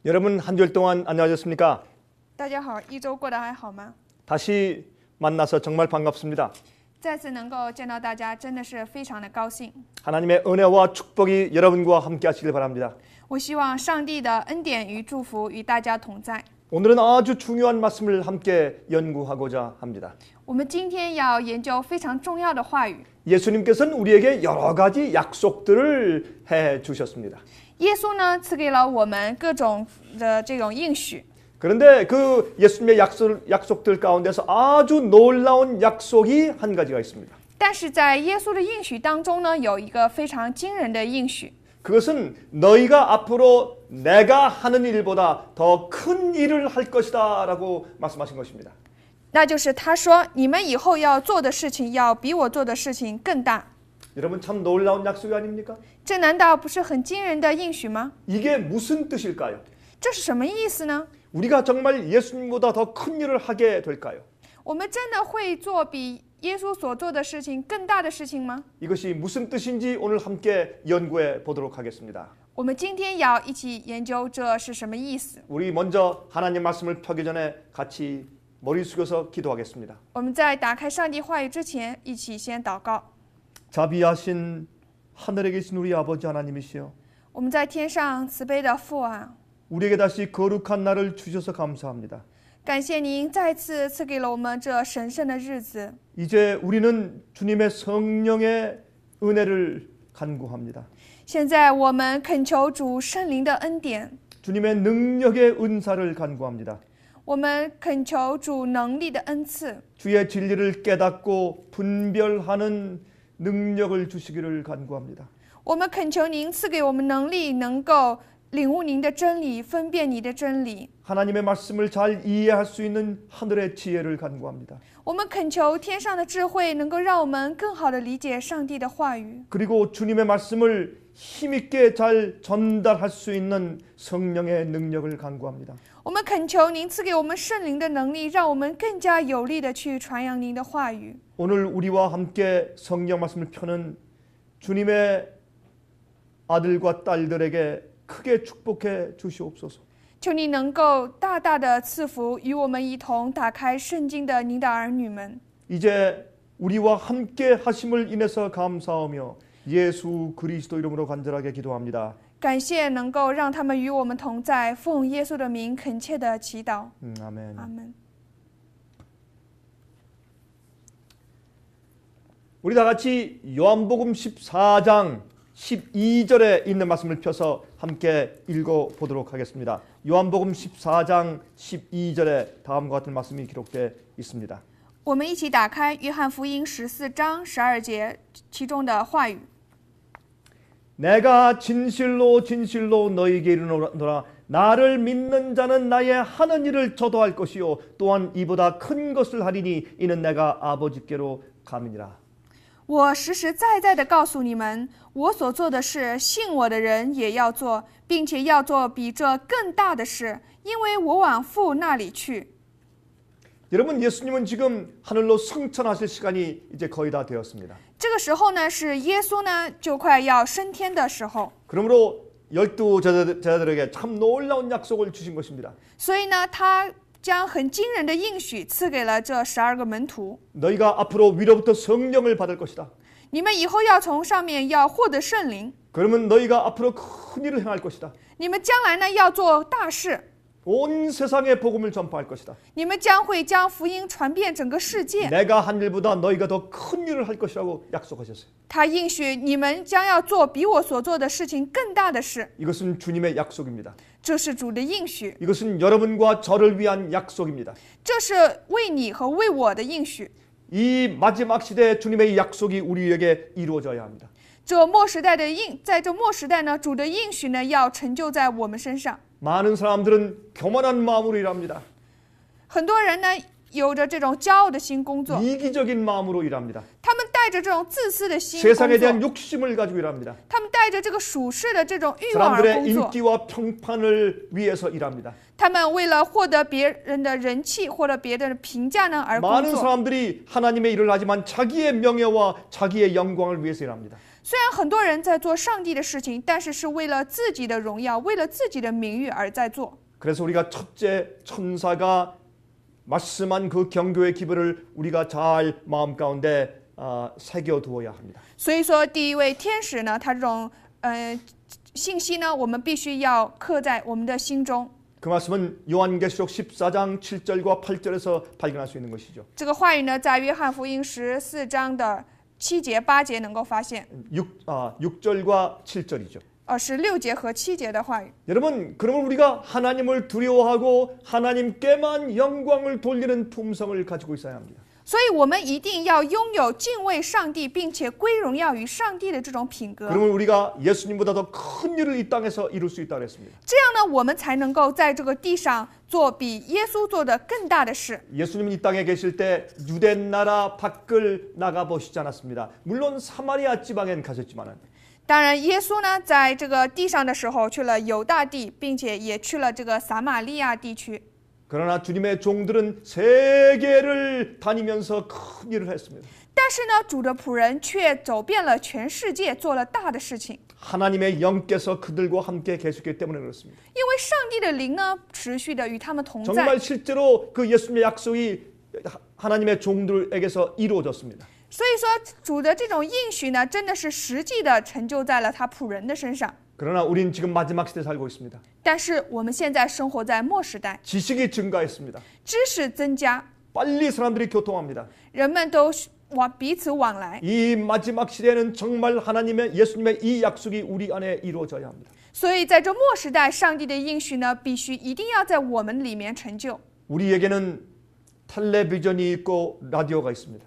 여러분 한 주일 동안 안녕하셨습니까? 大家好，一周过得还好吗？ 다시 만나서 정말 반갑습니다. 再次能够见到大家，真的是非常的高兴。 하나님의 은혜와 축복이 여러분과 함께 하시길 바랍니다. 我希望上帝的恩典与祝福与大家同在。 오늘은 아주 중요한 말씀을 함께 연구하고자 합니다. 我们今天要研究非常重要的话语。 예수님께서는 우리에게 여러 가지 약속들을 해 주셨습니다. 耶稣呢赐给了我们各种的这种应许， 그런데 그 예수님의 약속들 가운데서 아주 놀라운 약속이 한 가지가 있습니다. 但是在耶稣的应许当中呢，有一个非常惊人的应许， 그것은 너희가 앞으로 내가 하는 일보다 더 큰 일을 할 것이다 라고 말씀하신 것입니다. 那就是他说：“你们以后要做的事情，要比我做的事情更大。” 여러분 참 놀라운 약속이 아닙니까? 这难道不是很惊人的应许吗？ 이게 무슨 뜻일까요? 这是什么意思呢？ 우리가 정말 예수님보다 더 큰 일을 하게 될까요? 我们真的会做比耶稣所做的事情更大的事情吗？ 이것이 무슨 뜻인지 오늘 함께 연구해 보도록 하겠습니다. 我们今天要一起研究这是什么意思。 우리 먼저 하나님 말씀을 펴기 전에 같이 머리 숙여서 기도하겠습니다. 我们在打开上帝话语之前，一起先祷告。 자비하신 하늘에 계신 우리 아버지 하나님이시여, 我们在天上慈悲的父啊， 우리에게 다시 거룩한 날을 주셔서 감사합니다. 感谢您再次赐给了我们这神圣的日子。 이제 우리는 주님의 성령의 은혜를 간구합니다. 现在我们恳求主圣灵的恩典， 주님의 능력의 은사를 간구합니다. 我们恳求主能力的恩赐， 주의 진리를 깨닫고 분별하는 능력을 주시기를 간구합니다. 我们恳求您赐给我们能力，能够领悟您的真理，分辨你的真理。 하나님의 말씀을 잘 이해할 수 있는 하늘의 지혜를 간구합니다. 我们恳求天上的智慧，能够让我们更好地理解上帝的话语。 그리고 주님의 말씀을 힘있게 잘 전달할 수 있는 성령의 능력을 간구합니다. 我们恳求您赐给我们圣灵的能力，让我们更加有力地去传扬您的话语。 오늘 우리와 함께 성경 말씀을 펴는 주님의 아들과 딸들에게 크게 축복해 주시옵소서. 求你能够大大的赐福与我们一同打开圣经的您的儿女们。 이제 우리와 함께 하심을 인해서 감사하며 예수 그리스도 이름으로 간절하게 기도합니다. 感谢能够让他们与我们同在，奉耶稣的名恳切的祈祷。 아멘. 阿门。 우리 다 같이 요한복음 14장 12절에 있는 말씀을 펴서 함께 읽어 보도록 하겠습니다. 요한복음 14장 12절에 다음과 같은 말씀이 기록되어 있습니다. 我们一起打开约翰福音14章12节其中的话语。 내가 진실로 진실로 너희에게 이르노라 나를 믿는 자는 나의 하는 일을 저도 할 것이요 또한 이보다 큰 것을 하리니 이는 내가 아버지께로 감이니라. 我实实在在地告诉你们，我所做的事，信我的人也要做，并且要做比这更大的事，因为我往父那里去。 여러분 예수님은 지금 하늘로 승천하실 시간이 이제 거의 다 되었습니다. 这个时候呢，是耶稣呢就快要升天的时候， 그러므로 12 제자들에게 참 놀라운 약속을 주신 것입니다. 所以呢，他将很惊人的应许赐给了这12个门徒。 너희가 앞으로 위로부터 성령을 받을 것이다. 你们以后要从上面要获得圣灵， 그러면 너희가 앞으로 큰 일을 행할 것이다. 你们将来呢要做大事， 온 세상에 복음을 전파할 것이다. 你们将会将福音传遍整个世界。 내가 한 일보다 너희가 더 큰 일을 할 것이라고 약속하셨어요. 他应许你们将要做比我所做的事情更大的事， 이것은 주님의 약속입니다. 这是主的应许， 이것은 여러분과 저를 위한 약속입니다. 这是为你和为我的应许。 이 마지막 시대에 주님의 약속이 우리에게 이루어져야 합니다. 在这末时代呢，主的应许呢要成就在我们身上。 많은 사람들은 교만한 마음으로 일합니다. 很多人呢有着这种骄傲的心工作， 이기적인 마음으로 일합니다. 他们带着这种自私的心工 세상에 대한 作， 욕심을 가지고 일합니다. 他们带着这个属世的这种欲望而 사람들의 工作， 인기와 평판을 위해서 일합니다. 他们为了获得别人的人气或者别人的评价呢而工 많은 作。 사람들이 하나님의 일을 하지만 자기의 명예와 자기의 영광을 위해서 일합니다. 虽然很多人在做上帝的事情，但是是为了自己的荣耀，为了自己的名誉而在做。 그래서 우리가 첫째 천사가 말씀한 그 경고의 기별을 우리가 잘 마음 가운데 새겨 두어야 합니다. 所以说，第一位天使呢，他这种信息呢，我们必须要刻在我们的心中。 그 말씀은 요한계시록 14장 7절과 8절에서 발견할 수 있는 것이죠. 这个话语呢，在约翰福音14章的7节、8节能够发现。 6절과 7절이죠. 是6节和7节的话语。 여러분, 그러면 우리가 하나님을 두려워하고 하나님께만 영광을 돌리는 품성을 가지고 있어야 합니다. 所以我们一定要拥有敬畏上帝并且归荣耀于上帝的这种品格。 그러면 우리가 예수님보다 더 큰 일을 이 땅에서 이룰 수 있다고 했습니다. 这样呢，我们才能够在这个地上做比耶稣做的更大的事。 예수님은 이 땅에 계실 때 유대 나라 밖을 나가 보시지 않았습니다. 물론 사마리아 지방엔 가셨지만은 当然，耶稣呢，在这个地上的时候去了犹大地，并且也去了这个撒玛利亚地区。 그러나 주님의 종들은 세계를 다니면서 큰 일을 했습니다. 但是呢，主的仆人却走遍了全世界，做了大的事情。 하나님의 영께서 그들과 함께 계셨기 때문에 그렇습니다. 因为上帝的灵呢，持续的与他们同在。 정말 실제로 그 예수님의 약속이 하나님의 종들에게서 이루어졌습니다. 所以说，主的这种应许呢，真的是实际的成就在了他仆人的身上。 그러나 우린 지금 마지막 시대에 살고 있습니다. 但是我们现在生活在末时代， 지식이 증가했습니다. 知识增加， 빨리 사람들이 교통합니다. 人们都彼此往来， 이 마지막 시대에는 정말 하나님의 예수님의 이 약속이 우리 안에 이루어져야 합니다. 所以在这末时代，上帝的应许呢，必须一定要在我们里面成就。 우리에게는 텔레비전이 있고 라디오가 있습니다.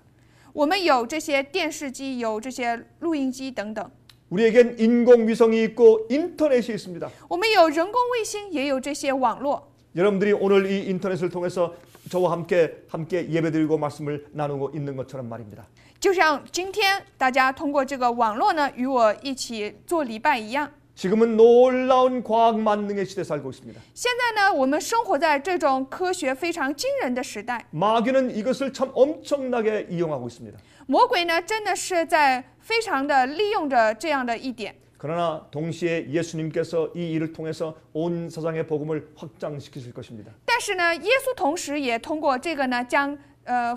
我们有这些电视机，有这些录音机等等， 우리에겐 인공위성이 있고 인터넷이 있습니다. 我们有人工卫星，也有这些网络。 여러분들이 오늘 이 인터넷을 통해서 저와 함께 예배드리고 말씀을 나누고 있는 것처럼 말입니다. 就像今天大家通过这个网络呢，与我一起做礼拜一样。 지금은 놀라운 과학 만능의 시대에 살고 있습니다. 现在呢，我们生活在这种科学非常惊人的时代， 마귀는 이것을 참 엄청나게 이용하고 있습니다. 魔鬼呢，真的是在非常的利用着这样的一点。 그러나 동시에 예수님께서 이 일을 통해서 온 세상의 복음을 확장시키실 것입니다. 但是呢，耶稣同时也通过这个呢，将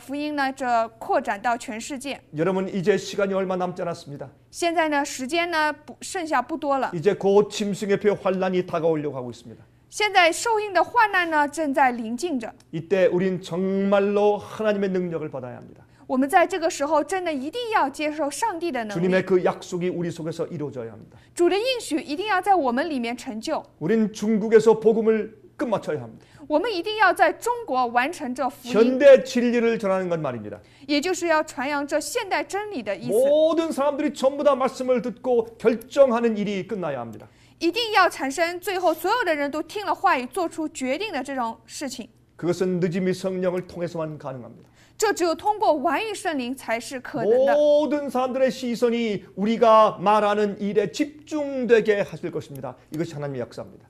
福音呢这扩展到全世界。 여러분 이제 시간이 얼마 남지 않았습니다. 现在呢，时间呢剩下不多了。 이제 곧 짐승의 표 환란이 다가오려고 하고 있습니다. 现在受印的患难呢正在临近着， 이때 우린 정말로 하나님의 능력을 받아야 합니다. 我们在这个时候真的一定要接受上帝的能力， 주님의 그 약속이 우리 속에서 이루어져야 합니다. 主的应许一定要在我们里面成就。 우린 중국에서 복음을 끝마쳐야 합니다. 我们一定要在中国完成这福音， 현대 진리를 전하는 건 말입니다. 也就是要传扬这现代真理的意思。 모든 사람들이 전부 다 말씀을 듣고 결정하는 일이 끝나야 합니다. 一定要产生最后所有的人都听了话语做出决定的这种事情， 그것은 늦음이 성령을 통해서만 가능합니다. 这只有通过完与圣灵才是可能的。 모든 사람들의 시선이 우리가 말하는 일에 집중되게 하실 것입니다. 이것이 하나님의 역사입니다.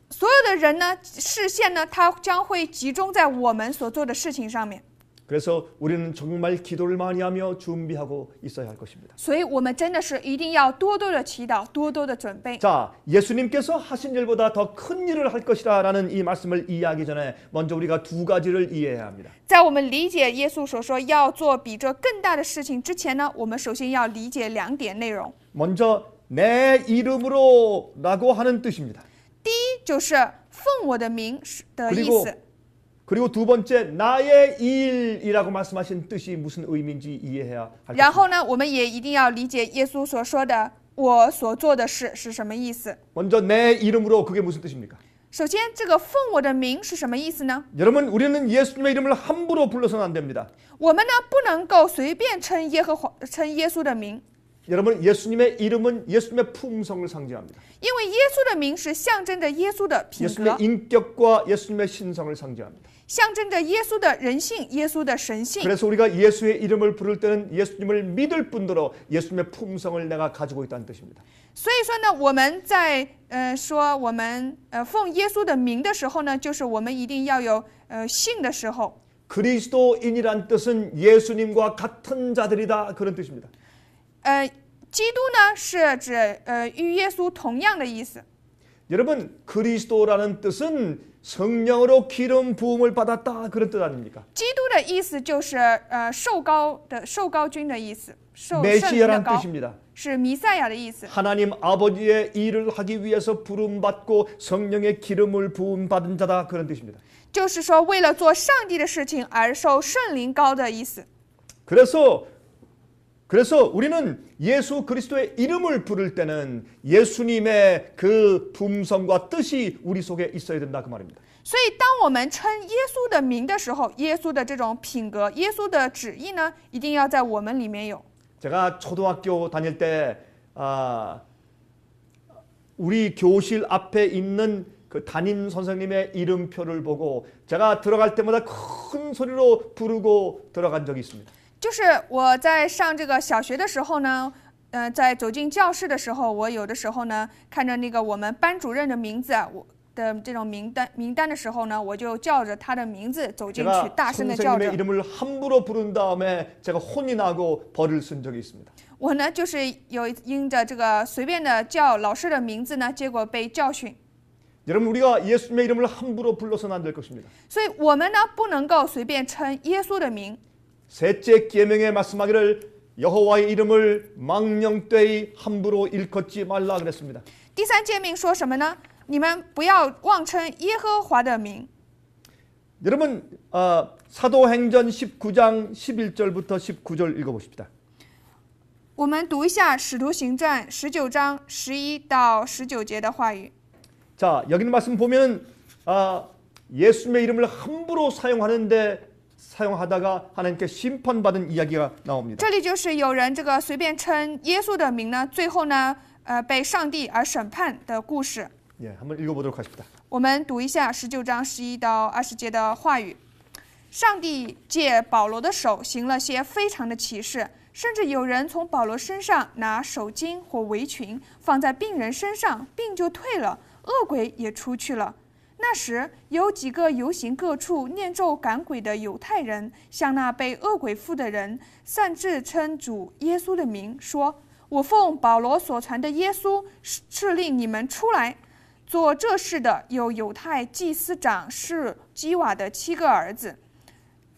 所有的人呢，视线呢，他将会集中在我们所做的事情上面。 그래서 우리는 정말 기도를 많이 하며 준비하고 있어야 할 것입니다. 所以我们真的是一定要多多的祈祷，多多的准备。 자, 예수님께서 하신 일보다 더 큰 일을 할 것이라는 이 말씀을 이해하기 전에 먼저 우리가 두 가지를 이해해야 합니다. 在我们理解耶稣所说要做比这更大的事情之前呢，我们首先要理解2点内容。 먼저 내 이름으로라고 하는 뜻입니다. 第一就是奉我的名的意思。 그리고 두 번째 나의 일이라고 말씀하신 뜻이 무슨 의미인지 이해해야 할 然 것입니다. 后呢，我们也一定要理解耶稣所说的“我所做的事”是什么意思。 먼저 내 이름으로 그게 무슨 뜻입니까? 首先，这个奉我的名是什么意思呢？ 여러분 우리는 예수님의 이름을 함부로 불러서는 안 됩니다. 我们呢不能够随便称耶稣的名， 여러분 예수님의 이름은 예수님의 품성을 상징합니다. 因为耶稣的名是象征着耶稣的品格， 예수님의 인격과 예수님의 신성을 상징합니다. 象征着耶稣的人性、耶稣的神性。 그래서 우리가 예수의 이름을 부를 때는 예수님을 믿을 뿐더러 예수님의 품성을 내가 가지고 있다는 뜻입니다. 所以说呢，我们在说我们奉耶稣的名的时候呢，就是我们一定要有信的时候。 그리스도인이란 뜻은 예수님과 같은 자들이다 그런 뜻입니다. 基督呢是指与耶稣同样的意思。 여러분 그리스도라는 뜻은 성령으로 기름 부음을 받았다 그런 뜻 아닙니까? 基督的意思就是受膏君的意思，圣灵的 메시아란 膏 뜻입니다. 是弥赛亚的意思。 하나님 아버지의 일을 하기 위해서 부름 받고 성령의 기름을 부음 받은 자다 그런 뜻입니다. 就是说为了做上帝的事情而受圣灵膏的意思。 그래서 우리는 예수 그리스도의 이름을 부를 때는 예수님의 그 품성과 뜻이 우리 속에 있어야 된다 그 말입니다. 所以当我们称耶稣的名的时候，耶稣的这种品格，耶稣的旨意呢，一定要在我们里面有。 제가 초등학교 다닐 때 우리 교실 앞에 있는 그 담임 선생님의 이름표를 보고 제가 들어갈 때마다 큰 소리로 부르고 들어간 적이 있습니다. 就是我在上这个小学的时候呢，在走进教室的时候，我有的时候呢，看着那个我们班主任的名字啊，我的这种名单的时候呢，我就叫着他的名字走进去， 제가 大声的叫 선생님의 着。 이름을 함부로 부른 다음에 제가 혼이 나고 벌을 쓴 적이 있습니다. 我呢，就是有因着这个随便的叫老师的名字呢，结果被教训。 여러분 우리가 예수님의 이름을 함부로 불러서는 안 될 것입니다. 所以我们呢，不能够随便称耶稣的名。 셋째 계명에 말씀하기를 여호와의 이름을 망령되이 함부로 일컫지 말라 그랬습니다. 第三诫命说什么呢？你们不要妄称耶和华的名。 여러분 사도행전 19장 11절부터 19절 읽어보십시다. 我们读一下《使徒行传》19章11到19节的话语。 자 여기는 말씀 보면 예수님의 이름을 함부로 사용하다가 하나님께 심판받은 이야기가 나옵니다. 这里就是有人这个随便称耶稣的名呢，最后呢，被上帝而审判的故事。 예, 한번 읽어보도록 하십니다. 我们读一下19章11到20节的话语。上帝借保罗的手行了些非常的奇事，甚至有人从保罗身上拿手巾或围裙放在病人身上，病就退了，恶鬼也出去了。那时有几个游行各处念咒赶鬼的犹太人，向那被恶鬼附的人擅自称主耶稣的名，说：“我奉保罗所传的耶稣敕令你们出来。” 做这事的有犹太祭司长是基瓦的7个儿子。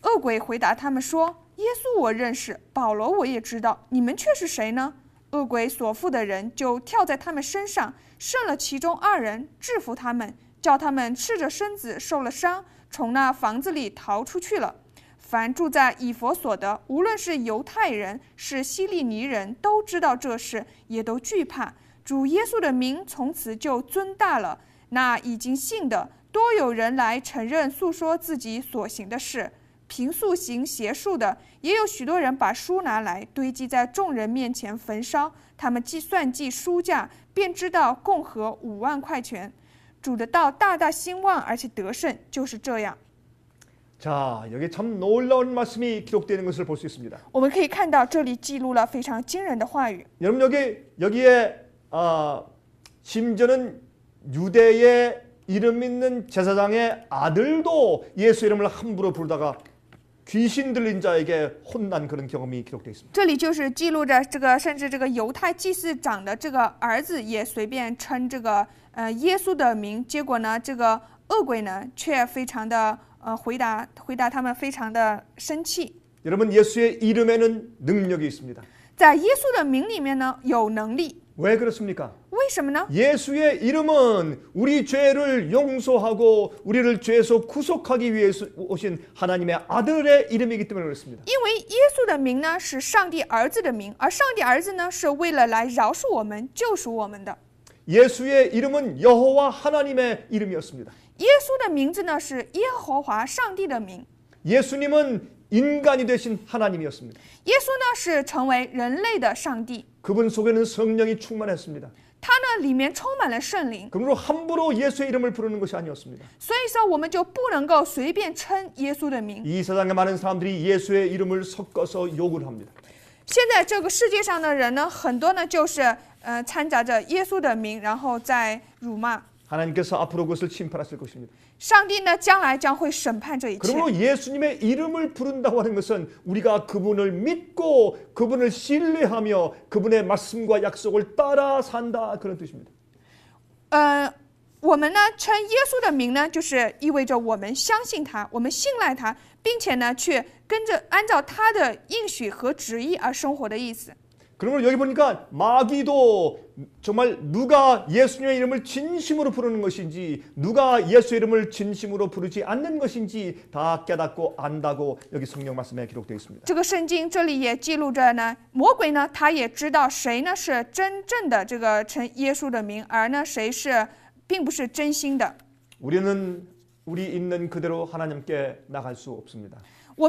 恶鬼回答他们说：“耶稣我认识，保罗我也知道，你们却是谁呢？”恶鬼所附的人就跳在他们身上，胜了其中2人，制服他们，叫他们赤着身子受了伤，从那房子里逃出去了。凡住在以弗所的，无论是犹太人是希利尼人，都知道这事，也都惧怕。 主耶稣的名从此就尊大了。那已经信的，多有人来承认诉说自己所行的事。平素行邪术的，也有许多人把书拿来堆积在众人面前焚烧。他们算计书价，便知道共合5万块钱。主的道大大兴旺，而且得胜，就是这样。 자 여기 참 놀라운 말씀이 기록되는 것을 볼 수 있습니다. 我们可以看到这里记录了非常惊人的话语。 여러분 여기에 심지어는 유대의 이름 있는 제사장의 아들도 예수 이름을 함부로 부르다가 귀신 들린 자에게 혼난 그런 경험이 기록되어 있습니다. 这里就是记录着这个，甚至这个犹太祭司长的这个儿子也随便称这个耶稣的名，结果呢，这个恶鬼呢却非常的回答他们非常的生气。 여러분 예수의 이름에는 능력이 있습니다. 在耶稣的名里面呢有能力， 왜 그렇습니까? 为什么呢？ 예수의 이름은 우리 죄를 용서하고 우리를 죄에서 구속하기 위해서 오신 하나님의 아들의 이름이기 때문에 그렇습니다. 因为耶稣的名呢是上帝儿子的名，而上帝儿子呢是为了来饶恕我们、救赎我们的。 예수의 이름은 여호와 하나님의 이름이었습니다. 耶稣的名字呢是耶和华上帝的名， 예수님은 인간이 되신 하나님이었습니다. 耶稣呢是成为人类的上帝， 그분 속에는 성령이 충만했습니다. 他呢里面充满了圣灵， 그러므로 함부로 예수의 이름을 부르는 것이 아니었습니다. 所以说我们就不能够随便称耶稣的名。 이 세상에 많은 사람들이 예수의 이름을 섞어서 욕을 합니다. 现在这个世界上的人呢，很多呢就是掺杂着耶稣的名，然后再辱骂。 하나님께서 앞으로 그것을 심판하실 것입니다. 上帝呢，将来将会审判这一切。 그러므로 예수님의 이름을 부른다고 하는 것은 우리가 그분을 믿고 그분을 신뢰하며 그분의 말씀과 약속을 따라 산다 그런 뜻입니다. 我们呢称耶稣的名呢，就是意味着我们相信他，我们信赖他，并且呢，去跟着按照他的应许和旨意而生活的意思。 그러므로 여기 보니까 마귀도 정말 누가 예수님의 이름을 진심으로 부르는 것인지 누가 예수 이름을 진심으로 부르지 않는 것인지 다 깨닫고 안다고 여기 성경 말씀에 기록되어 있습니다. 这个圣经这里也记录着呢，魔鬼呢，他也知道谁呢是真正的这个称耶稣的名，而呢谁是并不是真心的。 우리는 우리 있는 그대로 하나님께 나갈 수 없습니다. 我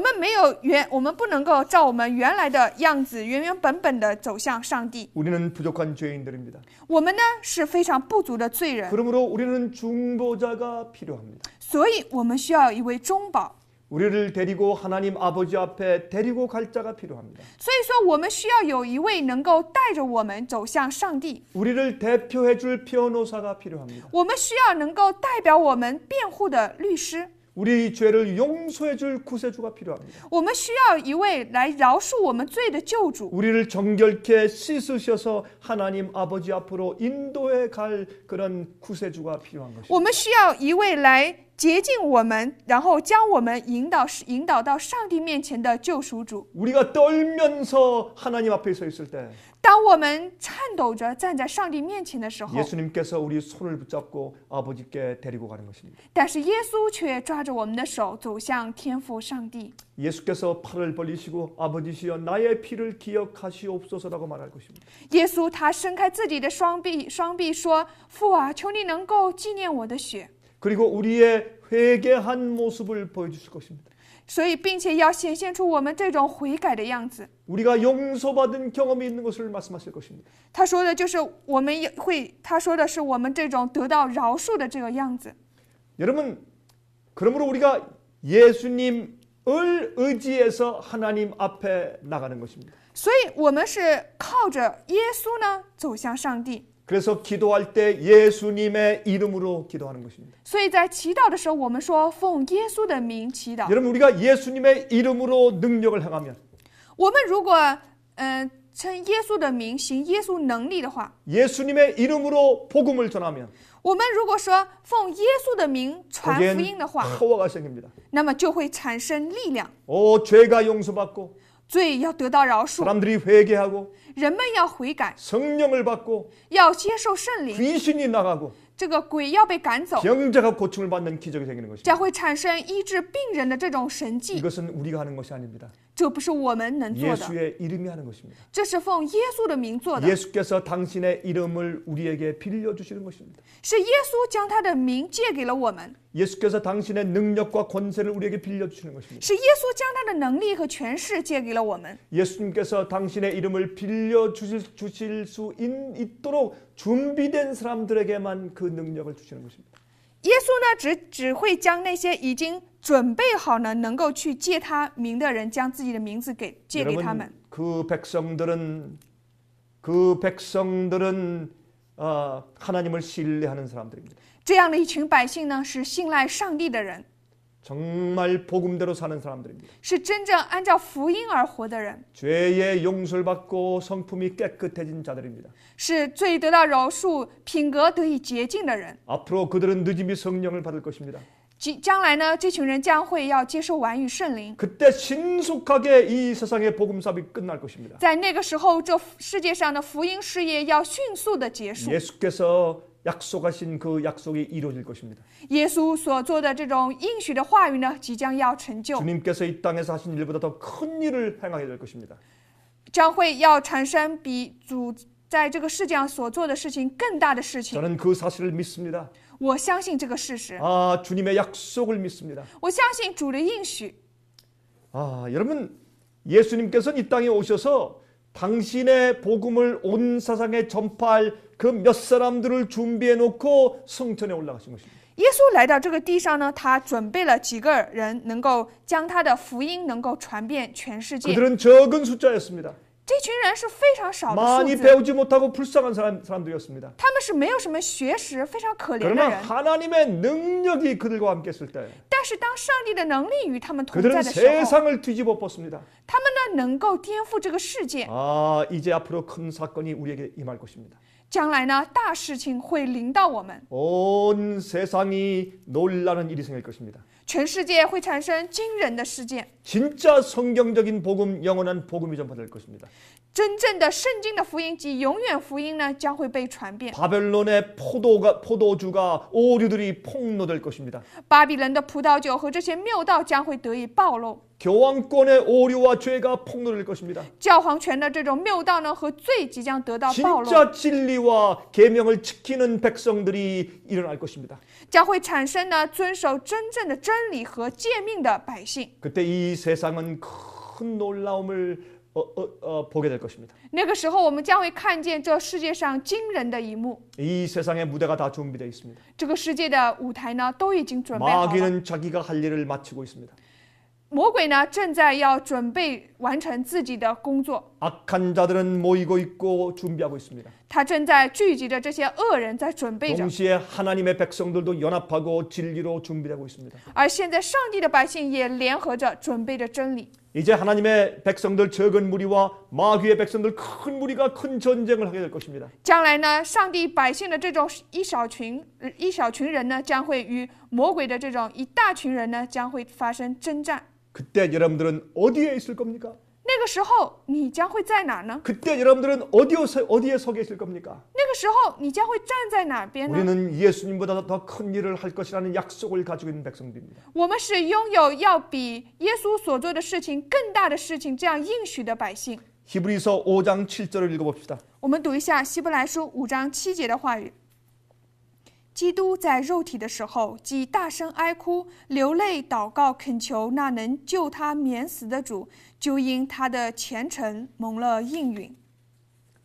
们不能够照我们原来的样子原原本本的走向上帝。 우리는 부족한 죄인들입니다. 我们呢是非常不足的罪人， 그러므로 우리는 중보자가 필요합니다. 所以我们需要一位中保。 우리를 데리고 하나님 아버지 앞에 데리고 갈 자가 필요합니다. 所以说，我们需要有一位能够带着我们走向上帝。 우리를 대표해 줄 변호사가 필요합니다. 我们需要能够代表我们辩护的律师。 우리 죄를 용서해 줄 구세주가 필요합니다. 我们需要一位来饶恕我们罪的救主。 우리를 정결케 씻으셔서 하나님 아버지 앞으로 인도해 갈 그런 구세주가 필요한 것입니다. 我们需要一位来洁净我们，然后将我们引导到上帝面前的救赎主。 우리가 떨면서 하나님 앞에 서 있을 때 当我们颤抖着站在上帝面前的时候， 예수님께서 우리 손을 붙잡고 아버지께 데리고 가는 것입니다. 但是耶稣却抓着我们的手走向天父上帝。 예수께서 팔을 벌리시고 아버지시여 나의 피를 기억하시옵소서라고 말할 것입니다. 耶稣他伸开自己的双臂说：“父啊，求你能够纪念我的血。” 그리고 우리의 회개한 모습을 보여주실 것입니다. 所以，并且要显现出我们这种悔改的样子。 우리가 용서받은 경험이 있는 것을 말씀하실 것입니다. 他说的就是我们他说的是我们这种得到饶恕的这个样子。 여러분, 그러므로 우리가 예수님을 의지해서 하나님 앞에 나가는 것입니다. 所以，我们是靠着耶稣呢走向上帝。 그래서 기도할 때 예수님의 이름으로 기도하는 것입니다. 所以在祈祷的时候，我们说奉耶稣的名祈祷。 여러분, 우리가 예수님의 이름으로 능력을 행하면 我们如果称耶稣的名，行耶稣能力的话， 예수님의 이름으로 복음을 전하면 我们如果说奉耶稣的名传福音的话， 파워가 생깁니다. 那么就会产生力量， 죄가 용서받고 罪要得到饶恕， 사람들이 회개하고 人们要悔改， 성령을 받고 要接受圣灵， 귀신이 나가고 这个鬼要被赶走， 병자가 고침을 받는 기적이 생기는 것입니다. 将会产生医治病人的这种神迹。 이것은 우리가 하는 것이 아닙니다. 这不是我们能做的， 예수의 이름이 하는 것입니다. 这是奉耶稣的名做的， 예수께서 당신의 이름을 우리에게 빌려주시는 것입니다. 是耶稣将他的名借给了我们， 예수께서 당신의 능력과 권세를 우리에게 빌려주시는 것입니다. 是耶稣将他的能力和权势借给了我们。 예수님께서 당신의 이름을 빌려주실 수 있도록 준비된 사람들에게만 그 능력을 주시는 것입니다. 耶稣呢，只会将那些已经准备好呢，能够去借他名的人，将自己的名字借给他们。 그 백성들은 하나님을 신뢰하는 사람들입니다. 这样的一群百姓呢，是信赖上帝的人， 정말 복음대로 사는 사람들입니다. 是真正按照福音而活的人， 죄의 용서를 받고 성품이 깨끗해진 자들입니다. 是罪得到饶恕、品格得以洁净的人。 앞으로 그들은 늦음이 성령을 받을 것입니다. 将来呢，这群人将会要接受完与圣灵。 그때 신속하게 이 세상의 복음사업이 끝날 것입니다. 在那个时候，这世界上的福音事业要迅速的结束。 예수께서 약속하신 그 약속이 이루어질 것입니다. 耶稣所做的这种应许的话语呢，即将要成就， 주님께서 이 땅에서 하신 일보다 더 큰 일을 행하게 될 것입니다. 将会要产生比主在这个世界上所做的事情更大的事情。 저는 그 사실을 믿습니다. 我相信这个事实， 주님의 약속을 믿습니다. 我相信主的应许。 여러분, 예수님께서는 이 땅에 오셔서 당신의 복음을 온 세상에 전파할 그 몇 사람들을 준비해 놓고 성전에 올라가신 것입니다. 耶稣来到这个地上呢，他准备了几个人能够将他的福音能够传遍全世界。 그들은 적은 숫자였습니다. 这群人是非常少的数 많이 字， 배우지 못하고 불쌍한 사람들이었습니다. 他们是没有什么学识，非常可怜的 그러나 人。 하나님의 능력이 그들과 함께 있을 때 但是当上帝的能力与他们同 그들은 在的时候， 세상을 뒤집어 엎었습니다. 他们呢能够颠覆这个世界。 아, 이제 앞으로 큰 사건이 우리에게 임할 것입니다. 将来呢，大事情会临到我们， 온 세상이 놀라는 일이 생길 것입니다. 全世界会产生惊人的事件。 진짜 성경적인 복음, 영원한 복음이 전파될 것입니다. 真正的圣经的福音及永远福音呢，将会被传遍。 바벨론의 포도주가 오류들이 폭로될 것입니다. 巴比伦的葡萄酒和这些谬道将会得以暴露， 교황권의 오류와 죄가 폭로될 것입니다. 教皇权的这种谬道呢和罪即将得到暴露， 진짜 진리와 계명을 지키는 백성들이 일어날 것입니다. 将会产生呢遵守真正的真理和诫命的百姓。 그때 이 세상은 큰 놀라움을 보게 될 것입니다. 那个时候，我们将会看见这世界上惊人的一幕。 이 세상의 무대가 다 준비되어 있습니다. 这个世界的舞台呢，都已经准备好了。 마귀는 자기가 할 일을 마치고 있습니다. 魔鬼呢，正在要准备完成自己的工作。 악한 자들은 모이고 있고 준비하고 있습니다. 他正在聚集着这些恶人，在准备着。 동시에 하나님의 백성들도 연합하고 진리로 준비되고 있습니다. 而现在，上帝的百姓也联合着，准备着真理。 이제 하나님의 백성들 적은 무리와 마귀의 백성들 큰 무리가 큰 전쟁을 하게 될 것입니다. 将来呢，上帝百姓的这种一小群人呢，将会与魔鬼的这种一大群人呢，将会发生征战。 그때 여러분들은 어디에 있을 겁니까? 那个时候，你将会在哪呢？ 그때 여러분들은 어디에 서 계실 겁니까? 那个时候，你将会站在哪边呢？ 우리는 예수님보다 더 큰 일을 할 것이라는 약속을 가지고 있는 백성들입니다. 我们是拥有要比耶稣所做的事情更大的事情这样应许的百姓。 히브리서 5장 7절을 읽어봅시다. 我们读一下希伯来书5章7节的话语。基督在肉体的时候，既大声哀哭，流泪祷告，恳求那能救他免死的主，就因他的虔诚蒙了应允。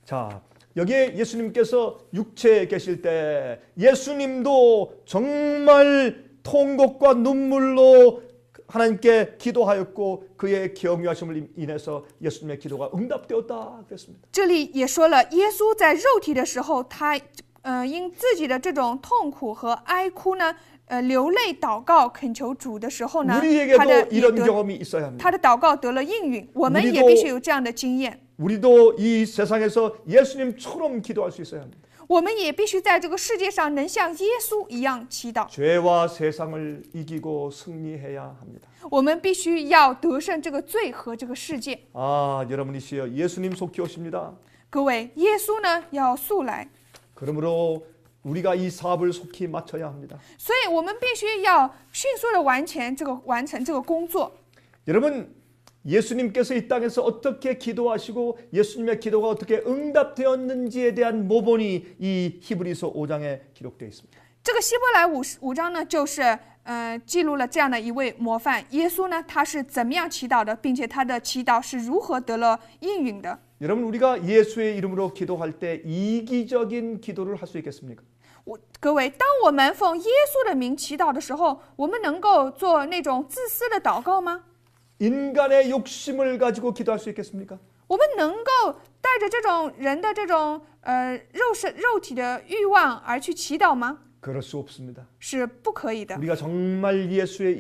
자, 여기에 예수님께서 육체에 계실 때 예수님도 정말 통곡과 눈물로 하나님께 기도하였고 그의 경유하심을 인해서 예수님의 기도가 응답되었다 그랬습니다. 这里也说了，耶稣在肉体的时候，他因自己的这种痛苦和哀哭呢，流泪祷告恳求主的时候呢， 우리에게도 이런 경험이 있어야 합니다. 他的祷告得了应允，我们也必须有这样的经验。 우리도 이 세상에서 예수님처럼 기도할 수 있어야 합니다. 我们也必须在这个世界上能像耶稣一样祈祷。 죄와 세상을 이기고 승리해야 합니다. 我们必须要得胜这个罪和这个世界。 아, 여러분이시여 예수님 속히 오십니다. 各位，耶稣呢要速来， 그러므로 우리가 이 사업을 속히 마쳐야 합니다. 所以我们必须要迅速的完成这个工作。 여러분, 예수님께서 이 땅에서 어떻게 기도하시고 예수님의 기도가 어떻게 응답되었는지에 대한 모본이 이 히브리서 5장에 기록되어 있습니다. 这个希伯来五章呢，就是记录了这样的一位模范。耶稣呢，他是怎么样祈祷的，并且他的祈祷是如何得了应允的。 여러분, 우리가 예수의 이름으로 기도할 때 이기적인 기도를 할 수 있겠습니까? 各位，当我们奉耶稣的名祈祷的时候，我们能够做那种自私的祷告吗？ 인간의 욕심을 가지고 기도할 수 있겠습니까? 我们能够带着这种人的这种肉体的欲望而去祈祷吗？ 그럴 수 없습니다. 是不可以的。 우리가 정말 예수의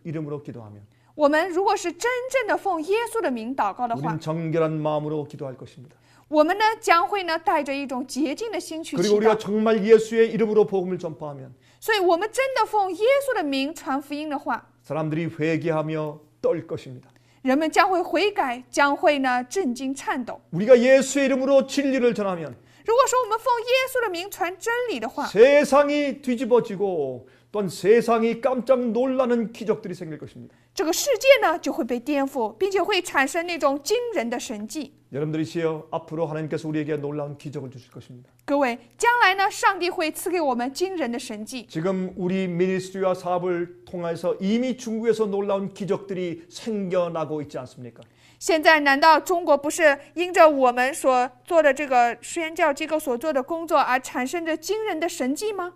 이름으로 기도하면 我们如果是真正的奉耶稣的名祷告的话， 우리는 정결한 마음으로 기도할 것입니다. 我们呢将会呢带着一种洁净的心去祈 그리고 우리가 祷。 정말 예수의 이름으로 복음을 전파하면 所以，我们真的奉耶稣的名传福音的话， 사람들이 회개하며 떨 것입니다. 人们将会悔改，将会呢震惊颤抖。 우리가 예수의 이름으로 진리를 전하면 如果说我们奉耶稣的名传真理的话， 세상이 뒤집어지고 또한 세상이 깜짝 놀라는 기적들이 생길 것입니다. 这个世界呢就会被颠覆，并且会产生那种惊人的神迹。 여러분들이시여 앞으로 하나님께서 우리에게 놀라운 기적을 주실 것입니다. 各位，将来呢，上帝会赐给我们惊人的神迹。 지금 우리 미니스트리와 사업을 통해서 이미 중국에서 놀라운 기적들이 생겨나고 있지 않습니까? 现在难道中国不是因着我们所做的这个宣教机构所做的工作而产生着惊人的神迹吗？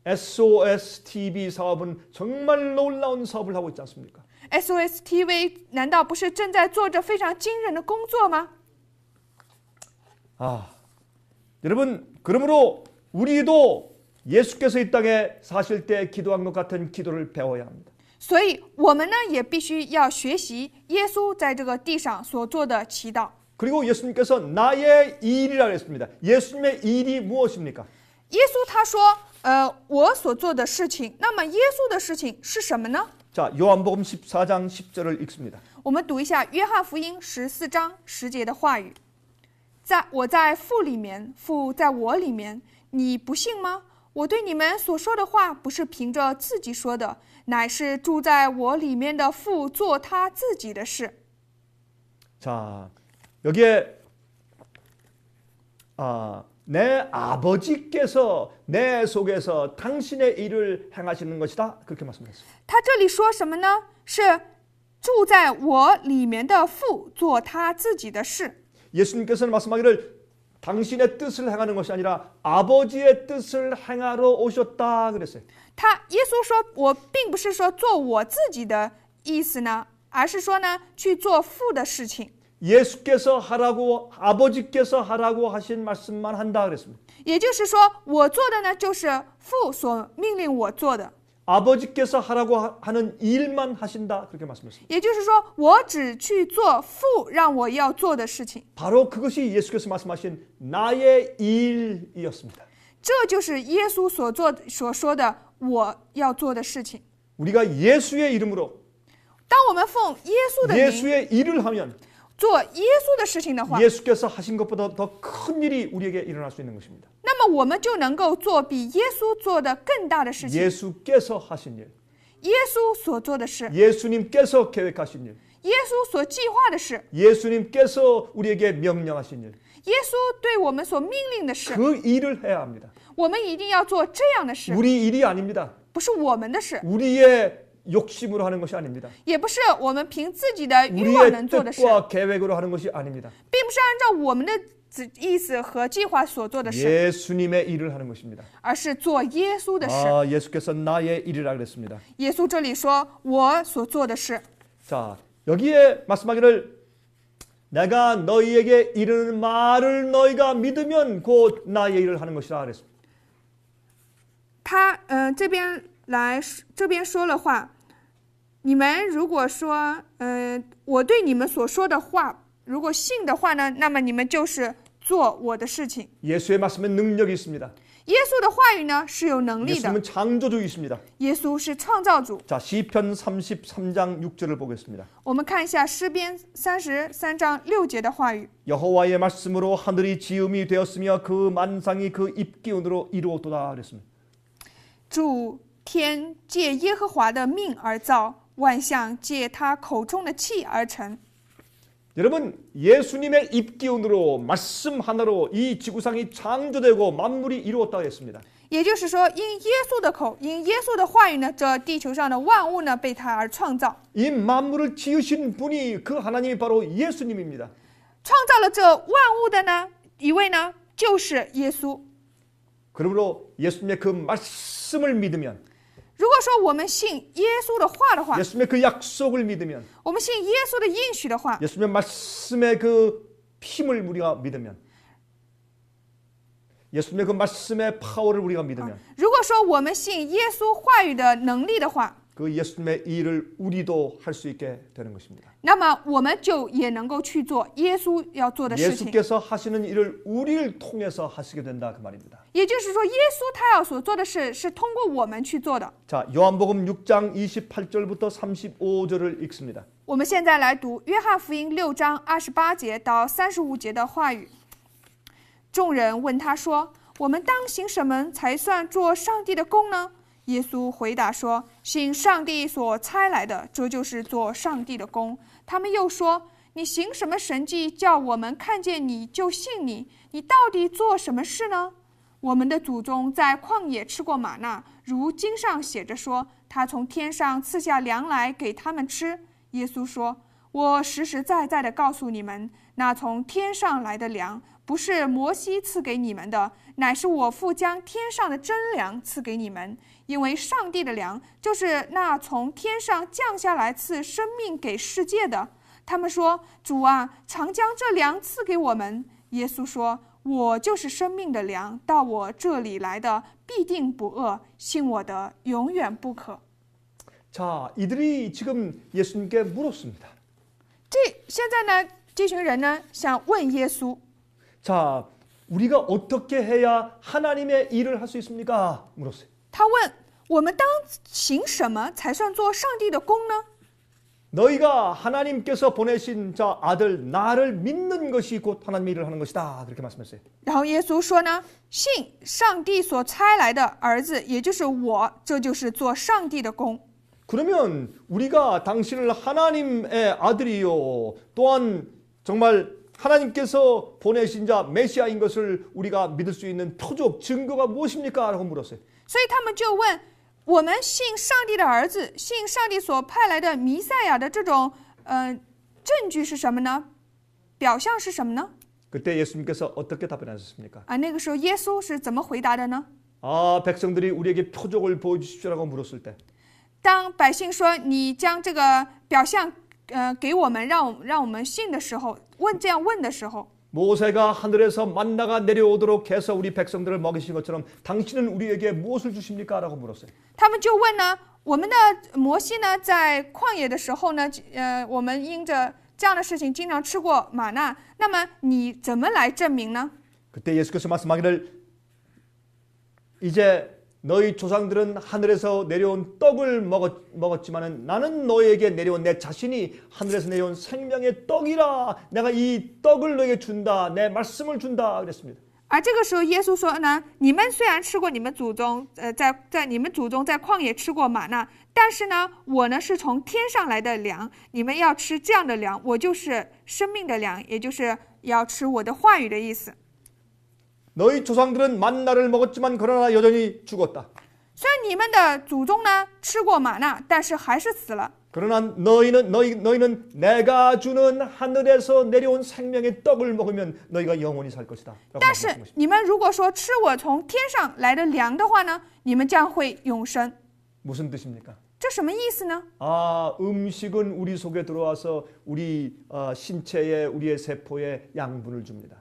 SOS TV 사업은 정말 놀라운 사업을 하고 있지 않습니까? SOS TV 难道不是正在做着非常惊人的工作吗？ 여러분, 그러므로 우리도 예수께서 이 땅에 사실 때 기도한 것 같은 기도를 배워야 합니다. 所以我们呢也必须要学习耶稣在这个地上所做的祈祷。 그리고 예수님께서 나의 일이라고 했습니다. 예수님의 일이 무엇입니까? 耶稣他说，我所做的事情，那么耶稣的事情是什么呢？ 자, 요한복음 14장 10절을 읽습니다. 我们读一下约翰福音14章10节的话语：我在父里面，父在我里面，你不信吗？我对你们所说的话，不是凭着自己说的，乃是住在我里面的父做他自己的事。 자, 여기에 내 아버지께서 내 속에서 당신의 일을 행하시는 것이다. 그렇게 말씀했어요. 他这里说什么呢？是住在我里面的父做他自己的事。 예수님께서는 말씀하기를 당신의 뜻을 행하는 것이 아니라 아버지의 뜻을 행하러 오셨다 그랬어요. 耶稣说，我并不是说做我自己的意思呢，而是说呢，去做父的事情。 예수께서 하라고 아버지께서 하라고 하신 말씀만 한다 그랬습니다. 也就是说，我做的呢，就是父所命令我做的。 아버지께서 하라고 하는 일만 하신다 그렇게 말씀했습니다. 也就是说，我只去做父让我要做的事情。 바로 그것이 예수께서 말씀하신 나의 일이었습니다. 这就是耶稣所说的我要做的事情。 우리가 예수의 이름으로 当我们奉耶稣的名 예수의 일을 하면 做耶稣的事情的话， 예수께서 하신 것보다 더 큰 일이 우리에게 일어날 수 있는 것입니다. 那么我们就能够做比耶稣做的更大的事情。 예수께서 하신 일, 耶稣所做的事， 예수님께서 계획하신 일, 耶稣所计划的事， 예수님께서 우리에게 명령하신 일, 耶稣对我们所命令的事， 그 일을 해야 합니다. 我们一定要做这样的事， 우리 일이 아닙니다. 不是我们的事， 우리의 욕심으로 하는 것이 아닙니다. 也不是我们凭自己的欲望 우리의 能做的事， 뜻과 계획으로 하는 것이 아닙니다. 并不是按照我们的意思和计划所做的事， 예수님의 일을 하는 것입니다. 而是做耶稣的事。 예수께서 나의 일이라 그랬습니다. 耶稣这里说我所做的事， 자, 여기에 말씀하기를 내가 너희에게 이르는 말을 너희가 믿으면 곧 나의 일을 하는 것이라 그랬습니다. 他这边说了话，你们如果说我对你们所说的话，如果信的话呢，那么你们就是做我的事情。 예수의 말씀에 능력이 있습니다. 耶稣的话语呢是有能力的， 예수님은 창조주이십니다. 耶稣是创造主。 자, 시편 33장 6절을 보겠습니다. 我们看一下诗篇33章6节的话语。 여호와의 말씀으로 하늘이 지음이 되었으며 그 만상이 그 입기운으로 이루었도다 그랬습니다. 主天借耶和华的命而造，万象借他口中的气而成。 여러분, 예수님의 입기운으로 말씀 하나로 이 지구상이 창조되고 만물이 이루었다고 했습니다. 也就是说，因耶稣的口，因耶稣的话语呢，这地球上的万物呢，被他而创造。 이 만물을 지으신 분이 그 하나님이 바로 예수님입니다. 创造了这万物的呢，一位呢，就是耶稣。 그러므로 예수님의 그 말씀을 믿으면 如果说我们信耶稣的话的话， 예수님의 그 약속을 믿으면 我们信耶稣的应许的话， 예수님의 말씀의 그 힘을 우리가 믿으면 예수님의 그 말씀의 파워를 우리가 믿으면 如果说我们信耶稣话语的能力的话， 그 예수님의 일을 우리도 할 수 있게 되는 것입니다. 那么我们就也能够去做耶稣要做的事情。 예수께서 하시는 일을 우리를 통해서 하시게 된다 그 말입니다. 也就是说，耶稣他要所做的事是通过我们去做的。 자, 요한복음 6장 28절부터 35절을 읽습니다. 我们现在来读约翰福音6章28节到35节的话语。众人问他说：“我们当行什么才算做上帝的工呢？”耶稣回答说：“行上帝所差来的，这就是做上帝的工。”他们又说：“你行什么神迹，叫我们看见你就信你？你到底做什么事呢？我们的祖宗在旷野吃过玛纳，如经上写着说，他从天上赐下粮来给他们吃。”耶稣说：“我实实在在的告诉你们，那从天上来的粮，不是摩西赐给你们的，乃是我父将天上的真粮赐给你们。因为上帝的粮，就是那从天上降下来赐生命给世界的。”他们说：“主啊，常将这粮赐给我们。”耶稣说：“我就是生命的粮，到我这里来的必定不饿，信我的永远不渴。 자, 이들이 지금 예수님께 물었습니다. 现在呢，这群人呢想问耶稣， 자, 우리가 어떻게 해야 하나님의 일을 할 수 있습니까? 물었어요. 他问我们当行什么才算做上帝的工呢？ 너희가 하나님께서 보내신 자 아들 나를 믿는 것이 곧 하나님의 일을 하는 것이다. 그렇게 말씀했어요. 然后耶稣说呢，信上帝所差来的儿子，也就是我，这就是做上帝的工。 그러면 우리가 당신을 하나님의 아들이요 또한 정말 하나님께서 보내신 자 메시아인 것을 우리가 믿을 수 있는 표적 증거가 무엇입니까? 라고 물었어요. 所以他们就问我们信上帝的儿子，信上帝所派来的弥赛亚的这种证据是什么呢？表象是什么呢？ 그때 예수님께서 어떻게 답변하셨습니까? 那个时候耶稣是怎么回答的呢？ 아, 백성들이 우리에게 표적을 보여주십시오라고 물었을 때 当百姓说你将这个表象给我们，让我们信的时候，这样问的时候， 모세가 하늘에서 만나가 내려오도록 해서 우리 백성들을 먹이신 것처럼 당신은 우리에게 무엇을 주십니까? 라고 물었어요. 他们就问呢，我们的摩西呢，在旷野的时候呢，我们因着这样的事情经常吃过玛纳，那么你怎么来证明呢？ 그때 예수께서 말씀하기를 이제 너희 조상들은 하늘에서 내려온 떡을 먹었지만은 나는 너희에게 내려온 내 자신이 하늘에서 내려온 생명의 떡이라 내가 이 떡을 너희에게 준다 내 말씀을 준다 그랬습니다. 而这个时候，耶稣说呢，你们虽然吃过你们祖宗，在你们祖宗在旷野吃过玛纳，但是呢，我呢是从天上来的粮，你们要吃这样的粮，我就是生命的粮，也就是要吃我的话语的意思。 너희 조상들은 만나를 먹었지만 그러나 여전히 죽었다. 虽然你们的祖宗呢吃过玛纳，但是还是死了。 그러나 너희는 내가 주는 하늘에서 내려온 생명의 떡을 먹으면 너희가 영원히 살 것이다. 但是你们如果说吃我从天上来的粮的话呢，你们将会永生。 무슨 뜻입니까? 这什么意思呢？ 아, 음식은 우리 속에 들어와서 우리 신체에 우리의 세포에 양분을 줍니다.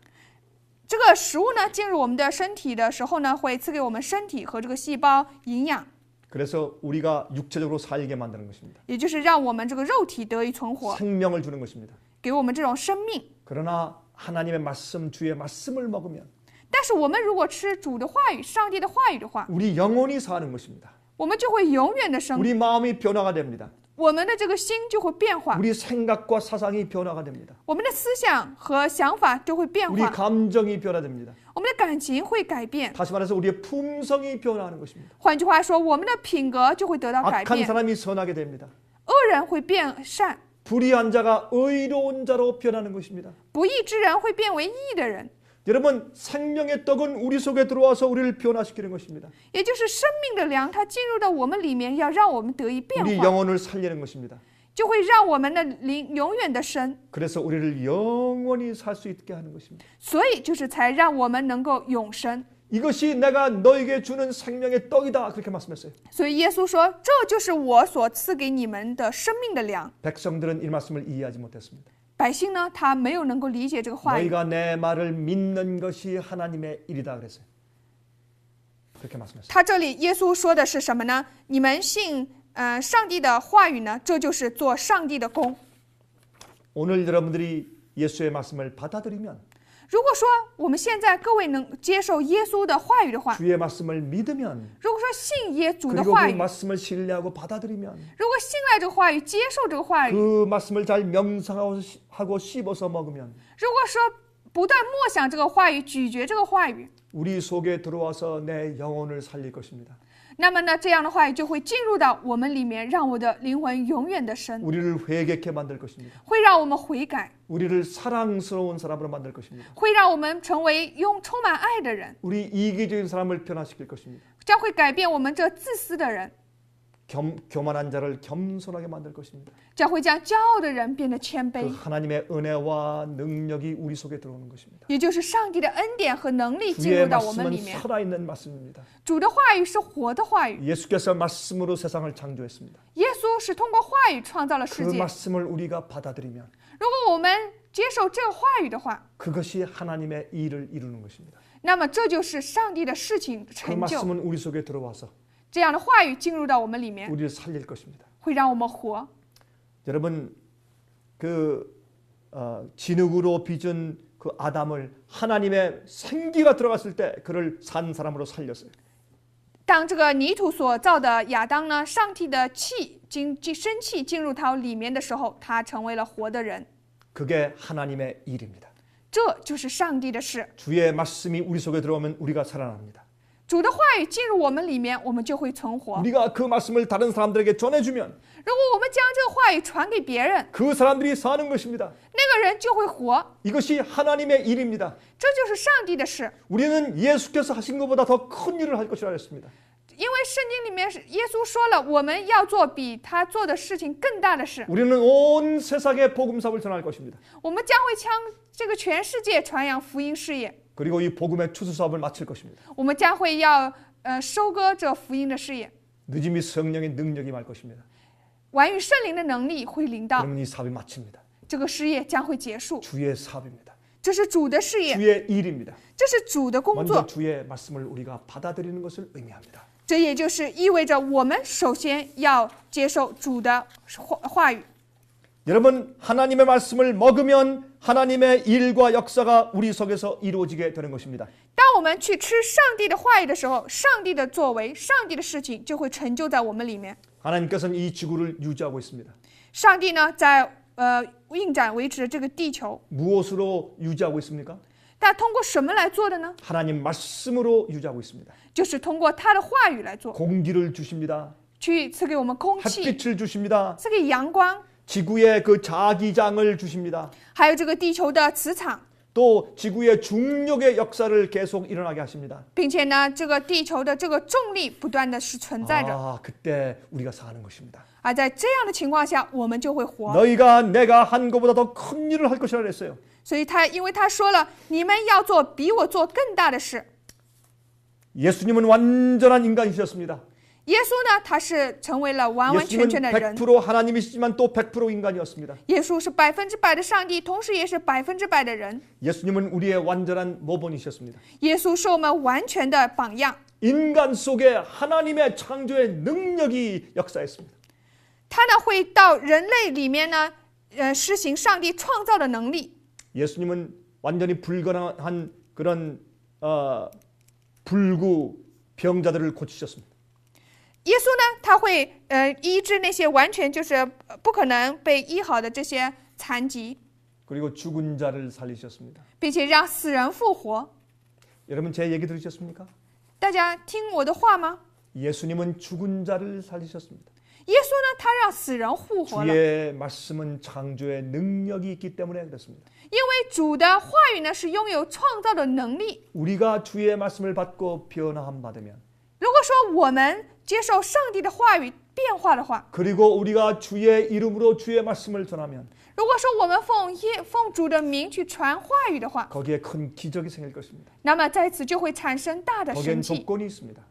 这个食物呢进入我们的身体的时候呢，会赐给我们身体和这个细胞营养， 그래서 우리가 육체적으로 살게 만드는 것입니다. 也就是让我们这个肉体得以存活， 생명을 주는 것입니다. 给我们这种生命。 그러나 하나님의 말씀, 주의 말씀을 먹으면 但是我们如果吃主的话语、上帝的话语的话， 우리 영원히 사는 것입니다. 我们就会永远的生， 우리 마음이 변화가 됩니다. 我们的这个心就会变化， 우리 생각과 사상이 변화가 됩니다. 我们的思想和想法就会变 우리 化， 감정이 변화됩니다. 我们的感情会改变。 다시 말해서 우리의 품성이 변화하는 것입니다. 换句话说，我们的品格就会得到改 악한 变， 사람이 선하게 됩니다. 恶人会变善， 불의한 자가 의로운 자로 변하는 것입니다. 不义之人会变为义的人。 여러분, 생명의 떡은 우리 속에 들어와서 우리를 변화시키는 것입니다. 也就是生命的粮，它进入到我们里面，要让我们得以变 우리 化， 영혼을 살리는 것입니다. 就会让我们的灵永远的生， 그래서 우리를 영원히 살 수 있게 하는 것입니다. 所以就是才让我们能够永生。 이것이 내가 너에게 주는 생명의 떡이다 그렇게 말씀했어요. 所以耶稣说，这就是我所赐给你们的生命的粮。 백성들은 이 말씀을 이해하지 못했습니다. 百姓呢，他没有能够理解这个话语。 너희가 내 말을 믿는 것이 하나님의 일이다 그랬어요. 그렇게 말씀했어요. 他这里耶稣说的是什么呢？你们信上帝的话语呢，这就是做上帝的工。 오늘 여러분들이 예수의 말씀을 받아들이면 如果说我们现在各位能接受耶稣的话语的话， 주의 말씀을 믿으면 如果说信耶主的 그리고 话 그 语， 말씀을 신뢰하고 받아들이면 如果信赖这个话语，接受这个话语， 그 말씀을 잘 명상하고 씹어서 먹으면 如果说不断默想这个话语，咀嚼这个话语， 우리 속에 들어와서 내 영혼을 살릴 것입니다. 那么呢，这样的话语就会进入到我们里面，让我的灵魂永远的生， 우리를 회개케 만들 것입니다. 会让我们悔改， 우리를 사랑스러운 사람으로 만들 것입니다. 会让我们成为充满爱的人， 우리 이기적인 사람을 변화시킬 것입니다. 将会改变我们这自私的人， 교만한 자를 겸손하게 만들 것입니다. 将会将骄傲的人变得谦 그 卑， 하나님의 은혜와 능력이 우리 속에 들어오는 것입니다. 也就是上帝的恩典和能力进 주의 入到我们 말씀은 里面。 살아있는 말씀입니다. 主的话语是活的话语， 예수께서 말씀으로 세상을 창조했습니다. 耶稣是通过话语创造了世 그 界。 말씀을 우리가 받아들이면 如果我们接受这个话语的话， 그것이 하나님의 일을 이루는 것입니다. 那么这就是上帝的事情 그 成就。 말씀은 우리 속에 들어와서 这样的话语进入到我们里面， 우리를 살릴 것입니다. 会让我们活。 여러분 진흙으로 빚은 그 아담을 하나님의 생기가 들어갔을 때 그를 산 사람으로 살렸어요. 当这个泥土所造的亚当呢，上帝的生气进入他里面的时候，他成为了活的人。 그게 하나님의 일입니다. 这就是上帝的事。 주의 말씀이 우리 속에 들어오면 우리가 살아납니다. 主的话语进入我们里面，我们就会存活。 우리가 그 말씀을 다른 사람들에게 전해주면 如果我们将这个话语传给别人， 그 사람들이 사는 것입니다. 那个人就会活。 이것이 하나님의 일입니다. 这就是上帝的事。 우리는 예수께서 하신 것보다 더 큰 일을 할 것이라 했습니다. 因为圣经里面耶稣说了，我们要做比他做的事情更大的事。 우리는 온 세상에 복음사를 전할 것입니다. 我们将会将这个全世界传扬福音事业。 그리고 이 복음의 추수 사업을 마칠 것입니다. 我们将会要收割这福音的事业。 늦음이 성령의 능력이 말 것입니다. 晚于圣灵的能力会临到， 그러면 이 사업이 마칩니다. 这个事业将会结束。 주의 사업입니다. 这是主的事业， 주의 일입니다. 这是主的工 먼저 作。 주의 말씀을 우리가 받아들이는 것을 의미합니다. 这也就是意味着我们首先要接受主的话语。 여러분 하나님의 말씀을 먹으면 하나님의 일과 역사가 우리 속에서 이루어지게 되는 것입니다. 当我们去吃上帝的话语的时候，上帝的作为、上帝的事情就会成就在我们里面。 하나님께서는 이 지구를 유지하고 있습니다. 上帝呢，在运转维持这个地球， 무엇으로 유지하고 있습니까? 但通过什么来做的呢？ 하나님 말씀으로 유지하고 있습니다. 就是通过他的话语来做， 공기를 주십니다. 去赐给我们空气， 햇빛을 주십니다. 赐给阳光， 지구의 그 자기장을 주십니다. 还有这个地球的磁场， 또 지구의 중력의 역사를 계속 일어나게 하십니다. 并且呢，这个地球的这个重力不断的是存在着。 아, 그때 우리가 사는 것입니다. 而在这样的情况下，我们就会活。 너희가 내가 한 것보다 더 큰 일을 할 것이라 그랬어요. 所以因为他说了，你们要做比我做更大的事。 예수님은 완전한 인간이셨습니다. 耶稣呢，他是成为了完完全 예수님은 全的人。 100% 하나님이시지만 또 100% 인간이었습니다. 耶稣是100%的上帝，同时也是100%的人。 예수님은 우리의 완전한 모본이셨습니다. 耶稣是我们完全的榜样。 인간 속에 하나님의 창조의 능력이 역사했습니다. 他呢会到人类里面呢，施行上帝创造的能力。 예수님은 완전히 불가능한 그런 불구 병자들을 고치셨습니다. 耶稣呢，他会医治那些完全就是不可能被医好的这些残疾， 그리고 죽은 자를 살리셨습니다. 并且让死人复活。 여러분 제 얘기 들으셨습니까? 大家听我的话吗？ 예수님은 죽은 자를 살리셨습니다. 耶稣呢，他让死人复活了， 주의 말씀은 창조의 능력이 있기 때문에 그렇습니다. 因为主的话语呢是拥有创造的能力。 우리가 주의 말씀을 받고 변화함 받으면 如果说我们接受上帝的话语变化的话， 그리고 우리가 주의 이름으로 주의 말씀을 전하면 如果说我们奉主的名去传话语的话， 거기에 큰 기적이 생길 것입니다. 那么在此就会产生大的 거기엔 神迹， 조건이 있습니다.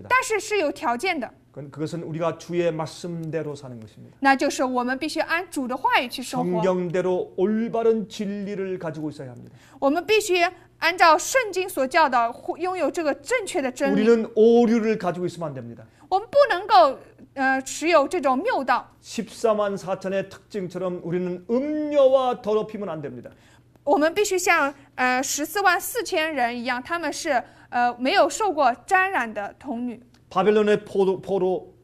但是是有条件的， 그것은 우리가 주의 말씀대로 사는 것입니다. 那就是我们必须按主的话语去生活， 성경대로 올바른 진리를 가지고 있어야 합니다. 我们必须按照圣经所教导，拥有这个正确的真理。 우리는 오류를 가지고 있으면 안 됩니다. 我们不能够持有这种谬道。 14만 4천의 특징처럼 우리는 음녀와 더럽히면 안 됩니다. 我们必须像144000人一样，他们是没有受过沾染的童女， 바벨론의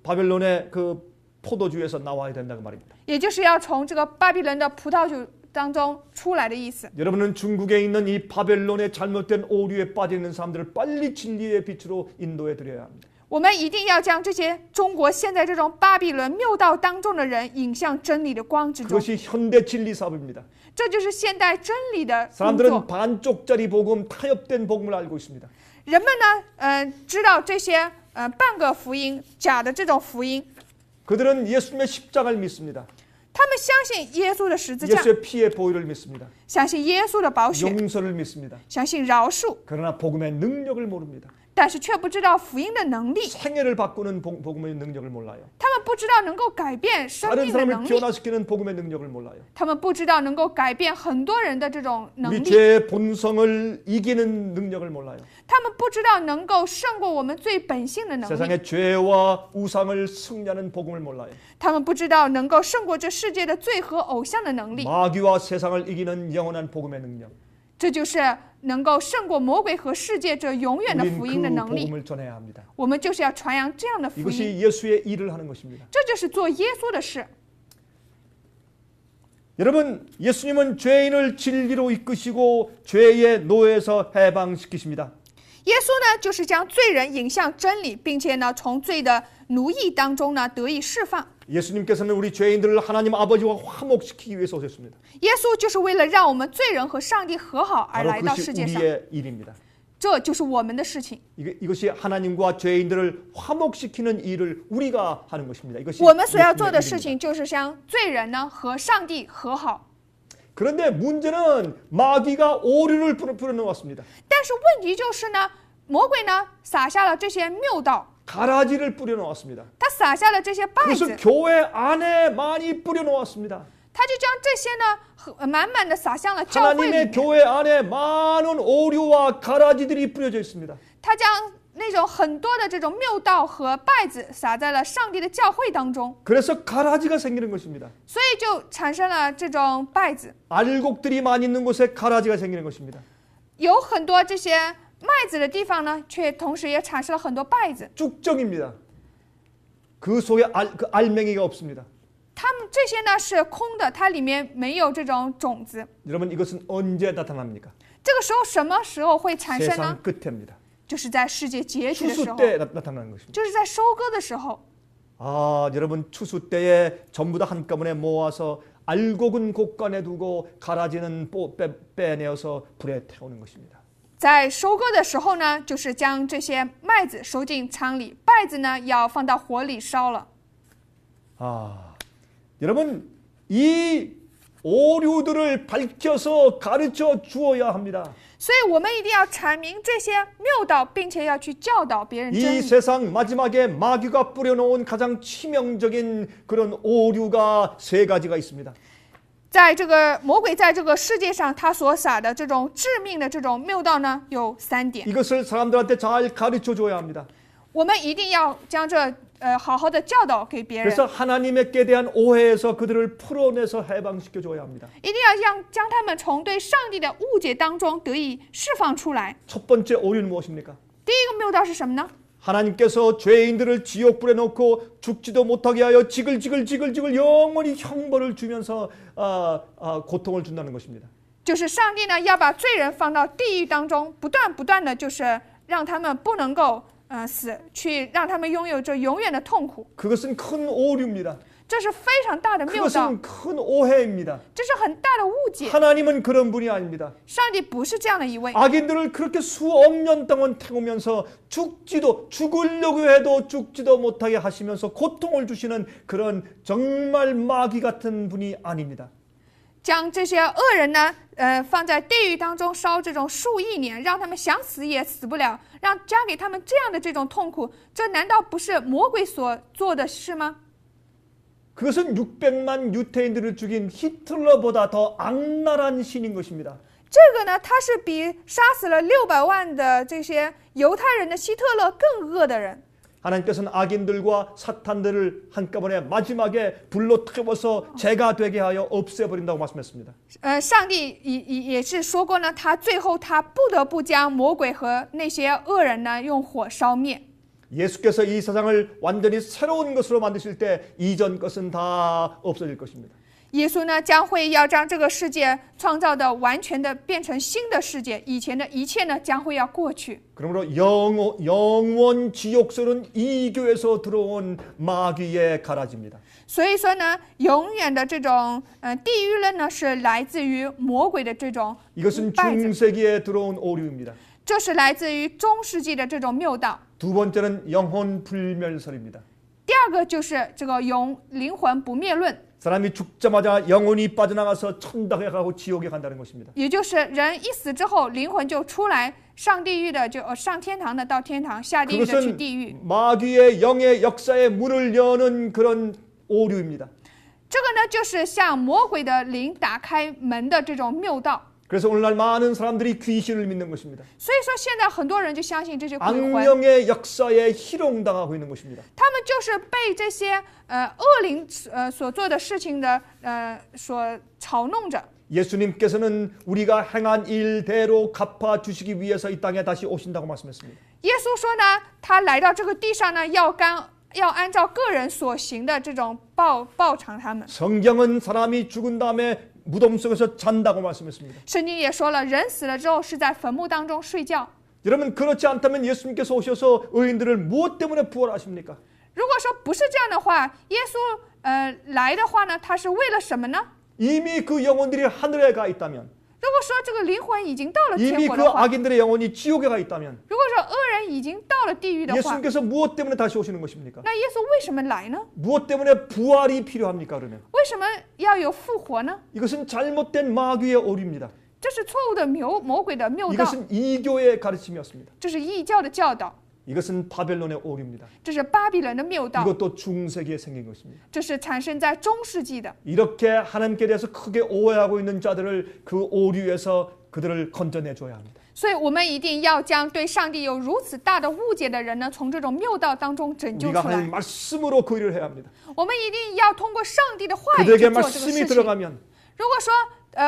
바벨론의 그 포도주에서 나와야 된다고 말입니다. 也就是要从这个巴比伦的葡萄酒当中出来的意思。 여러분은 중국에 있는 이 바벨론의 잘못된 오류에 빠져 있는 사람들을 빨리 진리의 빛으로 인도해 드려야 합니다. 我们一定要将这些中国现在这种巴比伦谬道当中的人引向真理的光之中， 그것이 현대 진리 사업입니다. 这就是现代真理的工 사람들은 作。 반쪽짜리 복음, 타협된 복음을 알고 있습니다. 人们呢，知道这些半个福音、假的这种福音， 그들은 예수님의 십자가를 믿습니다. 他们相信耶稣的十字架， 예수의 피의 보혈을 믿습니다. 相信耶稣的宝血， 용서를 믿습니다. 相信饶恕， 그러나 복음의 능력을 모릅니다. 但是却不知道福音的能力， 생애를 바꾸는 복음의 능력을 몰라요. 他们不知道能够改变生 다른 命的 사람을 能力， 변화시키는 복음의 능력을 몰라요. 他们不知道能够改变很多人的这种能 우리 力， 죄의 본성을 이기는 능력을 몰라요. 他们不知道能够胜过我们最本性的能力， 세상의 죄와 우상을 승리하는 복음을 몰라요. 他们不知道能够胜过这世界的罪和偶像的能力， 마귀와 세상을 이기는 영원한 복음의 능력. 这就是能够胜过魔鬼和世界这永远的 우린 福音的 그 能力。 복음을 전해야 합니다. 我们就是要传扬这样的福音， 이것이 예수의 일을 하는 것입니다. 这就是做耶稣的事。 여러분, 예수님은 죄인을 진리로 이끄시고 죄의 노예에서 해방시키십니다. 耶稣呢，就是将罪人引向真理，并且呢，从罪的奴役当中呢得以释放。 예수님께서는 우리 죄인들을 하나님 아버지와 화목시키기 위해서 오셨습니다. 耶稣就是为了让我们罪人和上帝和好而 바로 来到 그것이 世界上， 우리의 일입니다. 这就是我们的事情。 이것이 하나님과 죄인들을 화목시키는 일을 우리가 하는 것입니다. 이것이 我们所要做的 예수님의 事 일입니다. 情就是将罪人呢和上帝和好。 그런데 문제는 마귀가 오류를 뿌려놓았습니다. 但是问题就是呢，魔鬼呢撒下了这些谬道， 가라지를 뿌려놓았습니다. 他撒下了这些稗子， 그것을 교회 안에 많이 뿌려놓았습니다. 他就将这些呢满满的撒向了教会里 하나님의 面。 교회 안에 많은 오류와 가라지들이 뿌려져 있습니다. 他将那种很多的这种谬道和稗子撒在了上帝的教会当中， 그래서 가라지가 생기는 것입니다. 所以就产生了这种稗子。 알곡들이 많이 있는 곳에 가라지가 생기는 것입니다. 有很多这些麦子的地方呢，却同时也产生了很多稗子。 쭉정입니다. 그 속에 그 알맹이가 없습니다. 它们这些呢是空的，它里面没有这种种子。 여러분 이것은 언제 나타납니까? 这个时候什么时候会产生呢？ 세상 끝입니다. 就是在世界结局的时 추수 候， 때 나타나는 것입니다. 就是在收割的时候。 아, 여러분 추수 때에 전부 다 한꺼번에 모아서 알곡은 곳간에 두고 가라지는 빼내어서 불에 태우는 것입니다. 在收割的时候呢，就是将这些麦子收进仓里，稗子呢要放到火里烧了。 아, 여러분 이 오류들을 밝혀서 가르쳐 주어야 합니다. 所以我们一定要阐明这些谬道，并且要去教导别人真 이 理。 세상 마지막에 마귀가 뿌려놓은 가장 치명적인 그런 오류가 세 가지가 있습니다. 在这个魔鬼在这个世界上，他所撒的这种致命的这种谬道呢，有3点。 이것을 사람들한테 잘 가르쳐 줘야 합니다. 我们一定要将这好好的教导给别人， 그래서 하나님께 대한 오해에서 그들을 풀어내서 해방시켜 줘야 합니다. 一定要将他们从对上帝的误解当中得以释放出来。 첫 번째 오류는 무엇입니까? 第一个谬道是什么呢？ 하나님께서 죄인들을 지옥불에 넣고 죽지도 못하게 하여 지글지글 영원히 형벌을 주면서 고통을 준다는 것입니다. 就是上帝呢要把罪人放到地狱当中，不断的就是让他们不能够死，去让他们拥有这永远的痛苦。 그것은 큰 오류입니다. 这是非常大的谬道， 그것은 큰 오해입니다. 这是很大的误解。 하나님은 그런 분이 아닙니다. 上帝不是这样的一位， 악인들을 그렇게 수억 년 동안 태우면서 죽으려고 해도 죽지도 못하게 하시면서 고통을 주시는 그런 정말 마귀 같은 분이 아닙니다. 将这些恶人呢，放在地狱当中烧这种数亿年，让他们想死也死不了，加给他们这样的这种痛苦，这难道不是魔鬼所做的事吗？ 그것은 600만 유태인들을 죽인 히틀러보다 더 악랄한 신인 것입니다. 这个呢，他是比杀死了600万的这些犹太人的希特勒更恶的人。 하나님께서는 악인들과 사탄들을 한꺼번에 마지막에 불로 태워서 죄가 되게 하여 없애버린다고 말씀했습니다. 上帝也是说过呢，他最后他不得不将魔鬼和那些恶人呢用火烧灭。 예수께서 이 세상을 완전히 새로운 것으로 만드실 때 이전 것은 다 없어질 것입니다. 耶稣呢将会要将这个世界创造的完全的变成新的世界，以前的一切呢将会要过去。 그러므로 영원 지옥설은 이 교에서 들어온 마귀의 가라지입니다. 所以说呢，永远的这种地狱论呢是来自于魔鬼的这种 이것은 稗子， 중세기에 들어온 오류입니다. 这是来自于中世纪的这种谬道。 두 번째는 영혼 불멸설입니다. 第二个就是这个灵魂不灭论， 사람이 죽자마자 영혼이 빠져나가서 천당에 가고 지옥에 간다는 것입니다. 也就是人一死之后，灵魂就出来上地狱的就上天堂的到天堂，下地狱的去地狱。 마귀의 영의 역사의 문을 여는 그런 오류입니다. 这个呢，就是向魔鬼的灵打开门的这种谬道。 그래서 오늘날 많은 사람들이 귀신을 믿는 것입니다. 所以说，现在很多人就相信这些鬼魂， 악령의 역사에 희롱당하고 있는 것입니다. 他们就是被这些恶灵所做的事情的所嘲弄着。 예수님께서는 우리가 행한 일대로 갚아 주시기 위해서 이 땅에 다시 오신다고 말씀했습니다. 耶稣说呢，他来到这个地上呢，要按照个人所行的这种报偿他们。 성경은 사람이 죽은 다음에 무덤 속에서 잔다고 말씀했습니다. 圣经也说了，人死了之后是在坟墓当中睡觉。 여러분 그렇지 않다면 예수님께서 오셔서 의인들을 무엇 때문에 부활하십니까? 如果说不是这样的话，耶稣来的话呢，他是为了什么呢？ 이미 그 영혼들이 하늘에 가 있다면 如果说这个灵魂已经到了天 이미 国 그 的话， 악인들의 영혼이 지옥에 가 있다면 如果说恶人已经到了地狱的话， 예수님께서 무엇 때문에 다시 오시는 것입니까? 那耶稣为什么来呢？ 무엇 때문에 부활이 필요합니까? 그러면 为什么要有复活呢？ 이것은 잘못된 마귀의 오류입니다. 这是错误的魔鬼的谬道， 이것은 이교의 가르침이었습니다. 这是异教的教导， 이것은 바벨론의 오류입니다. 这是巴比伦的谬道， 이것도 중세기에 생긴 것입니다. 这是产生在中世纪的。 이렇게 하나님께 대해서 크게 오해하고 있는 자들을 그 오류에서 그들을 건져내 줘야 합니다. 所以我们一定要将对上帝有如此大的误解的人呢，从这种谬道当中拯救 우리가 出来。 하나님 말씀으로 그 일을 해야 합니다. 我们一定要通过上帝的话语去 그들에게 做这个事 말씀이 情。 들어가면 如果说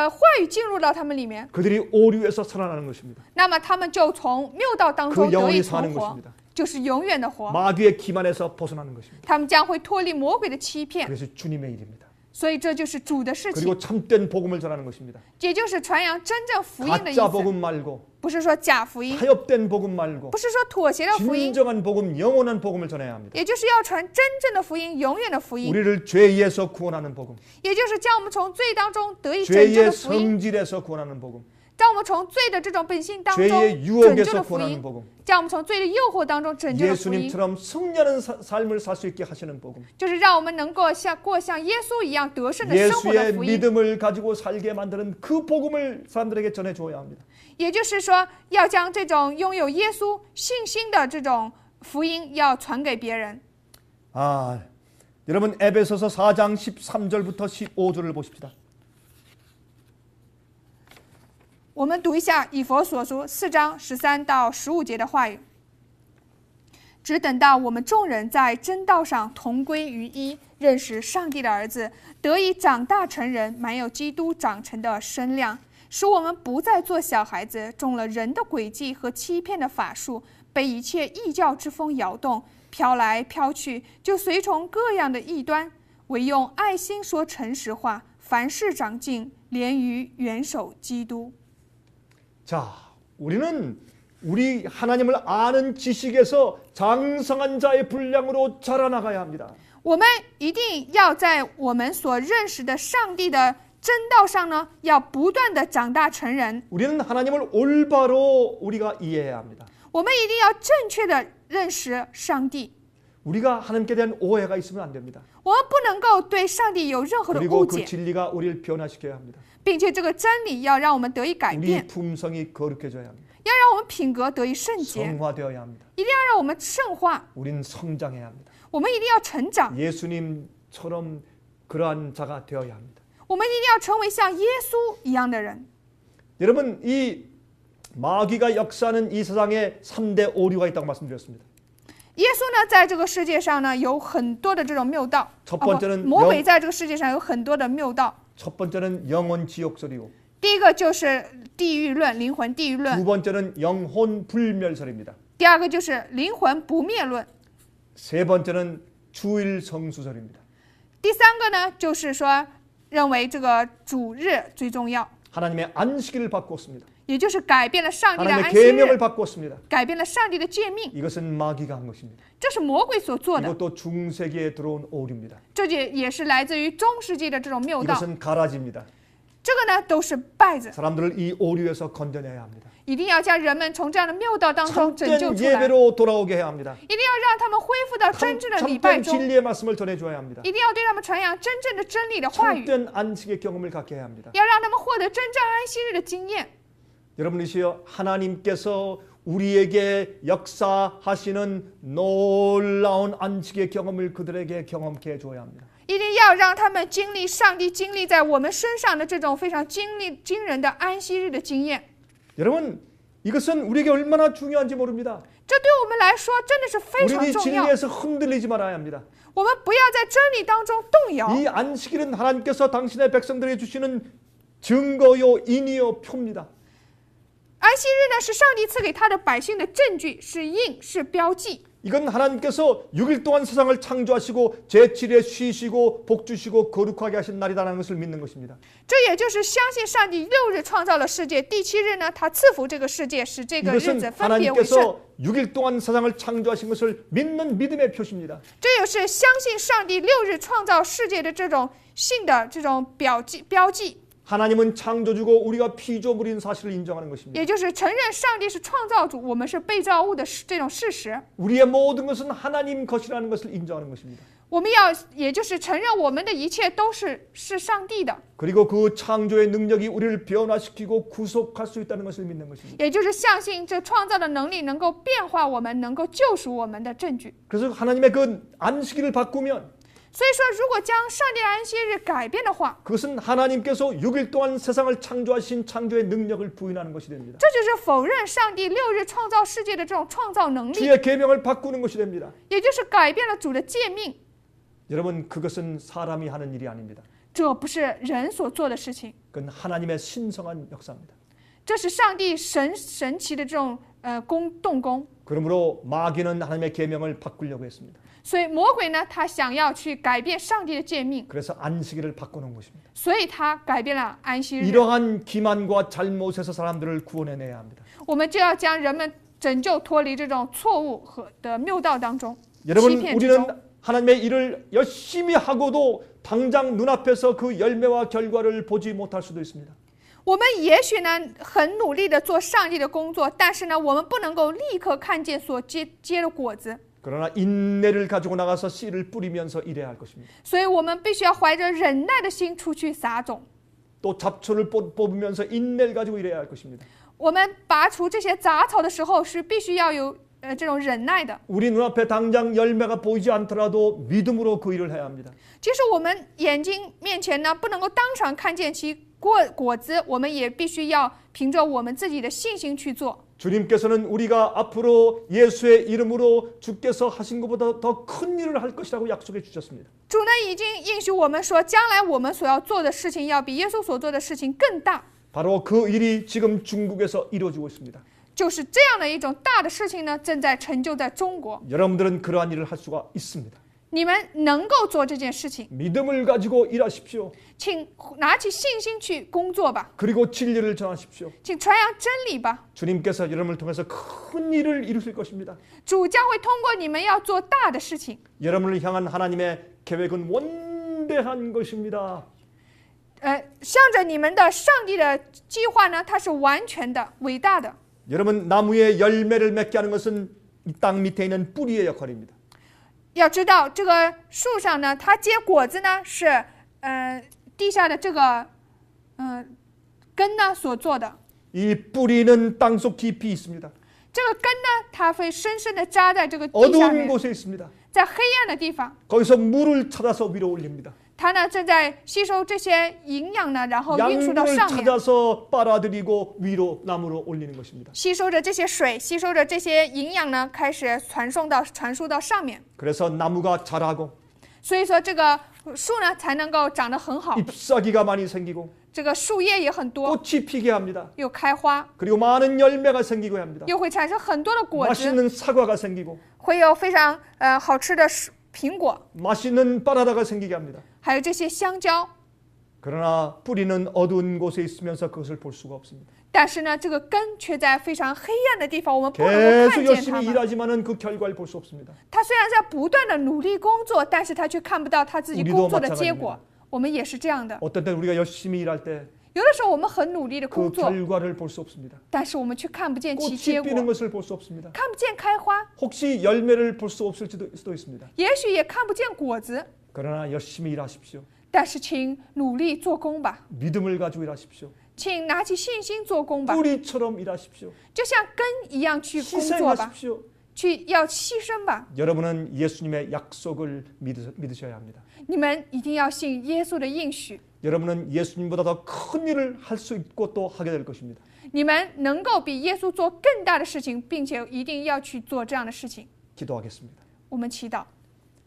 话语进入到他们里面， 그들이 오류에서 살아나는 것입니다. 那么他们就从谬道当 그 中得 영원히 以 사는 存活， 것입니다. 就是永远的活。 마귀의 기만에서 벗어나는 것입니다. 他们将会脱离魔鬼的欺骗， 그래서 주님의 일입니다. 所以这就是主的事情， 그리고 참된 복음을 전하는 것입니다. 也就是传扬真正福音的意 가짜 思， 복음 말고 不是说假福音， 타협된 복음 말고 不是说妥协的福音， 진정한 복음, 영원한 복음을 전해야 합니다. 也就是要传真正的福音，永远的福音， 우리를 죄에서 구원하는 복음, 也就是将我们从罪当中得以拯救 죄의 的福音， 성질에서 구원하는 복음, 将我们从罪的这种本性当中 죄의 拯救 유혹에서 的福 구원하는 音， 복음, 将我们从罪的诱惑当中拯救的福音， 예수님처럼 승리하는 삶을 살 수 있게 하시는 복음, 就是让我们能够过像耶稣一样得胜的生活的 예수의 福音。 믿음을 가지고 살게 만드는 그 복음을 사람들에게 전해줘야 합니다. 也就是说，要将这种拥有耶稣信心的这种福音要传给别人。 아, 여러분 에베소서 4장 13절부터 15절을 보십시다. 我们读一下以弗所书4章13到15节的话语。只等到我们众人在真道上同归于一，认识上帝的儿子，得以长大成人，满有基督长成的身量，使我们不再做小孩子，中了人的诡计和欺骗的法术，被一切异教之风摇动，飘来飘去，就随从各样的异端，唯用爱心说诚实话，凡事长进，连于元首基督。 자, 우리는 우리 하나님을 아는 지식에서 장성한 자의 분량으로 자라나가야 합니다. 我们一定要在我们所认识的上帝的真道上呢，要不断的长大成人。 우리는 하나님을 올바로 우리가 이해해야 합니다. 我们一定要正确的认识上帝， 우리가 하나님께 대한 오해가 있으면 안 됩니다. 我们不能够对上帝有任何的误 그리고 그 解， 진리가 우리를 변화시켜야 합니다. 并且这个真理要让我们得以改 우리 变， 품성이 거룩해져야 합니다. 要让我们品格得以圣洁， 성화되어야 합니다. 一定要让我们圣化， 우리는 성장해야 합니다. 我们一定要成长， 예수님처럼 그러한 자가 되어야 합니다. 我们一定要成为像耶稣一样的人。 여러분 이 마귀가 역사하는 이 세상에 3대 오류가 있다고 말씀드렸습니다. 耶稣呢，在这个世界上呢，有很多的这种谬道。 첫 번째는 魔鬼在这个世界上有很多的谬道。 첫 번째는 영혼 지옥설이고 第一个就是地狱论，灵魂地狱论； 두 번째는 영혼 불멸설입니다. 第二个就是灵魂不灭论； 세 번째는 주일 성수설입니다. 第三个呢，就是说认为这个主日最重要， 하나님의 안식일을 바꾸었습니다. 也就是改变了上帝的 하나님의 安息日， 계명을 바꾸었습니다. 改变了上帝的诫命， 이것은 마귀가 한 것입니다. 这是魔鬼所做的， 이것도 중세기에 들어온 오류입니다. 这也是来自于中世纪的这种谬道。 이것은 가라지입니다. 这个呢，都是败子， 사람들을 이 오류에서 건져내야 합니다. 一定要将人们从这样的谬道当中拯救 참된 出来， 예배로 돌아오게 해야 합니다. 一定要让他们恢复到真正的礼拜 참된 中， 진리의 말씀을 전해줘야 합니다. 一定要对他们传扬真正的真理的话语， 참된 안식의 경험을 갖게 해야 합니다. 要让他们获得真正安息日的经验。 여러분이시여, 하나님께서 우리에게 역사하시는 놀라운 안식의 경험을 그들에게 경험케 해줘야 합니다. 一定要让他们经历上帝经历在我们身上的这种非常惊人的安息日的经验。 여러분, 이것은 우리에게 얼마나 중요한지 모릅니다. 这对我们来说真的是非常 우리는 重要。 진리에서 흔들리지 말아야 합니다. 我们不要在真理当中动摇。 이 안식일은 하나님께서 당신의 백성들에게 주시는 증거요, 인이요, 표입니다. 安息日呢，是上帝赐给他的百姓的证据，是印，是标记。 이건 하나님께서 6일 동안 세상을 창조하시고 제7일에 쉬시고 복 주시고 거룩하게 하신 날이라는 것을 믿는 것입니다. 这也就是相信上帝6日创造了世界，第7日呢，他赐福这个世界，使这个日 이것은 子分别为圣。 하나님께서 6일 동안 세상을 창조하신 것을 믿는 믿음의 표시입니다. 这也是相信上帝6日创造世界的这种信的这种标记。 하나님은 창조주고 우리가 피조물인 사실을 인정하는 것입니다. 也就是承认上帝是创造主，我们是被造物的这种事实。 우리의 모든 것은 하나님 것이라는 것을 인정하는 것입니다. 我们要，也就是承认我们的一切都是上帝的， 그리고 그 창조의 능력이 우리를 변화시키고 구속할 수 있다는 것을 믿는 것입니다. 也就是相信这创造的能力能够变化我们，能够救赎我们的证据。 그래서 하나님의 그 안식일을 바꾸면 所以说，如果将上帝的安息日改变的话， 그것은 하나님께서 6일 동안 세상을 창조하신 창조의 능력을 부인하는 것이 됩니다. 这就是否认上帝6日创造世界的这种创造能力， 주의 계명을 바꾸는 것이 됩니다. 也就是改变了主的诫命。 여러분, 그것은 사람이 하는 일이 아닙니다. 这不是人所做的事情， 그건 하나님의 신성한 역사입니다. 这是上帝神奇的这种动工。 그러므로 마귀는 하나님의 계명을 바꾸려고 했습니다. 所以魔鬼呢，他想要去改变上帝的诫命， 그래서 안식일을 바꾸는 것입니다. 所以他改变了安息日。 이러한 기만과 잘못에서 사람들을 구원해내야 합니다. 我们就要将人们拯救脱离这种错误和的谬道当中，欺 여러분, 骗之中。 우리는 하나님의 일을 열심히 하고도 당장 눈앞에서 그 열매와 결과를 보지 못할 수도 있습니다. 我们也许呢很努力的做上帝的工作，但是呢，我们不能够立刻看见所结的果子。 그러나 인내를 가지고 나가서 씨를 뿌리면서 일해야 할 것입니다. 所以我们必须要怀着忍耐的心出去撒种。 또 잡초를 뽑으면서 인내를 가지고 일해야 할 것입니다. 我们拔除这些杂草的时候，是必须要有这种忍耐的。 우리 눈앞에 당장 열매가 보이지 않더라도 믿음으로 그 일을 해야 합니다. 即使我们眼睛面前呢不能够当场看见其果子，我们也必须要凭着我们自己的信心去做。 주님께서는 우리가 앞으로 예수의 이름으로 주께서 하신 것보다 더 큰 일을 할 것이라고 약속해 주셨습니다. 主呢已经应许我们说，将来我们所要做的事情要比耶稣所做的事情更大。 바로 그 일이 지금 중국에서 이루어지고 있습니다. 就是这样的一种大的事情呢，正在成就在中国。 여러분들은 그러한 일을 할 수가 있습니다. 你们能够做这件事情， 믿음을 가지고 일하십시오. 请拿起信心去工作吧， 그리고 진리를 전하십시오. 请传扬真理吧。 주님께서 여러분을 통해서 큰 일을 이루실 것입니다. 主将会通过你们要做大的事情。 여러분을 향한 하나님의 계획은 원대한 것입니다. 向着你们的上帝的计划呢，它是完全的、伟大的。 여러분, 나무에 열매를 맺게 하는 것은 이 땅 밑에 있는 뿌리의 역할입니다. 要知道，这个树上呢，它结果子呢是地下的这个根呢所做的。 이 뿌리는 땅속 깊이 있습니다. 这个根呢，它会深深的扎在这个地下 어두운 面， 곳에 있습니다. 在黑暗的地方。 거기서 물을 찾아서 위로 올립니다. 它呢正在吸收这些营养呢，然后运输到 양분을 上面， 찾아서 빨아들이고 위로 나무로 올리는 것입니다. 吸收着这些水，吸收着这些营养呢，开始传输到上面。 그래서 나무가 자라고 所以说，这个树呢才能够长得很好， 잎사귀가 많이 생기고 这个树叶也很多， 꽃이 피게 합니다. 又开花， 그리고 많은 열매가 생기고 합니다. 又会产生很多的果子， 맛있는 사과가 생기고 会有非常好吃的苹果， 맛있는 바나나가 생기게 합니다. 还有这些香蕉。 그러나 뿌리는 어두운 곳에 있으면서 그것을 볼 수가 없습니다. 但是呢，这个根却在非常黑暗的地方，我们不能够 계속 看见它 열심히 们。 일하지만은 그 결과를 볼 수 없습니다. 他虽然在不断的努力工作，但是他却看不到他自己 우리도 工作的结 마찬가지입니다. 果。我们也是这样的， 어떤 때 우리가 열심히 일할 때 有的时候我们很努力的 그 工作， 결과를 볼 수 없습니다. 但是我们却看不见其 꽃이 结 피는 果， 것을 볼 수 없습니다. 看不见开花， 혹시 열매를 볼 수 없을 수도 있습니다. 也许也看不见果子。 그러나 열심히 일하십시오. 但是请努力做工吧， 믿음을 가지고 일하십시오. 请拿起信心做工吧， 뿌리처럼 일하십시오. 就像根一样去工作吧， 희생하십시오. 要牺牲吧。 여러분은 예수님의 약속을 믿으셔야 합니다. 你们一定要信耶稣的应许， 여러분은 예수님보다 더 큰 일을 할 수 있고 또 하게 될 것입니다. 你们能够比耶稣做更大的事情，并且一定要去做这样的事情。 기도하겠습니다. 我们祈祷，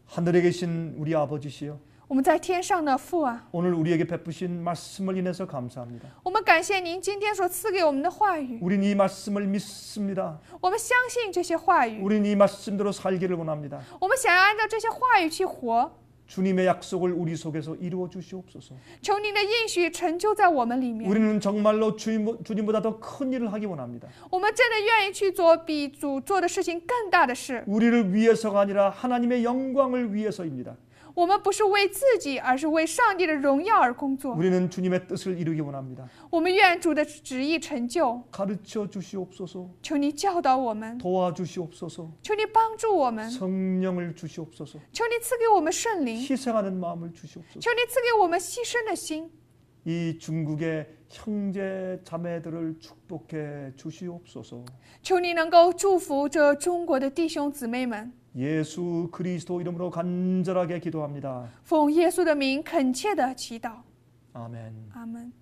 하늘에 계신 우리 아버지시여, 我们在天上的父啊， 오늘 우리에게 베푸신 말씀을 인해서 감사합니다. 我们感谢您今天所赐给我们的话语， 우린 이 말씀을 믿습니다. 我们相信这些话语， 우린 이 말씀대로 살기를 원합니다. 我们想要按照这些话语去活。 주님의 약속을 우리 속에서 이루어 주시옵소서. 求您的应许成就在我们里面， 우리는 정말로 주님보다 더 큰 일을 하기 원합니다. 我们真的愿意去做比主做的事情更大的事。 우리를 위해서가 아니라 하나님의 영광을 위해서입니다. 我们不是为自己，而是为上帝的荣耀而工作。 우리는 주님의 뜻을 이루기 원합니다. 我们愿主的旨意成就。 가르쳐 주시옵소서. 求你教导我们， 도와주시옵소서. 求你帮助我们， 성령을 주시옵소서. 求你赐给我们圣灵， 희생하는 마음을 주시옵소서. 求你赐给我们牺牲的心。 이 중국의 형제 자매들을 축복해 주시옵소서. 求你能够祝福这中国的弟兄姊妹们。 예수 그리스도 이름으로 간절하게 기도합니다. 奉耶稣的名恳切的祈祷， 아멘. 阿门。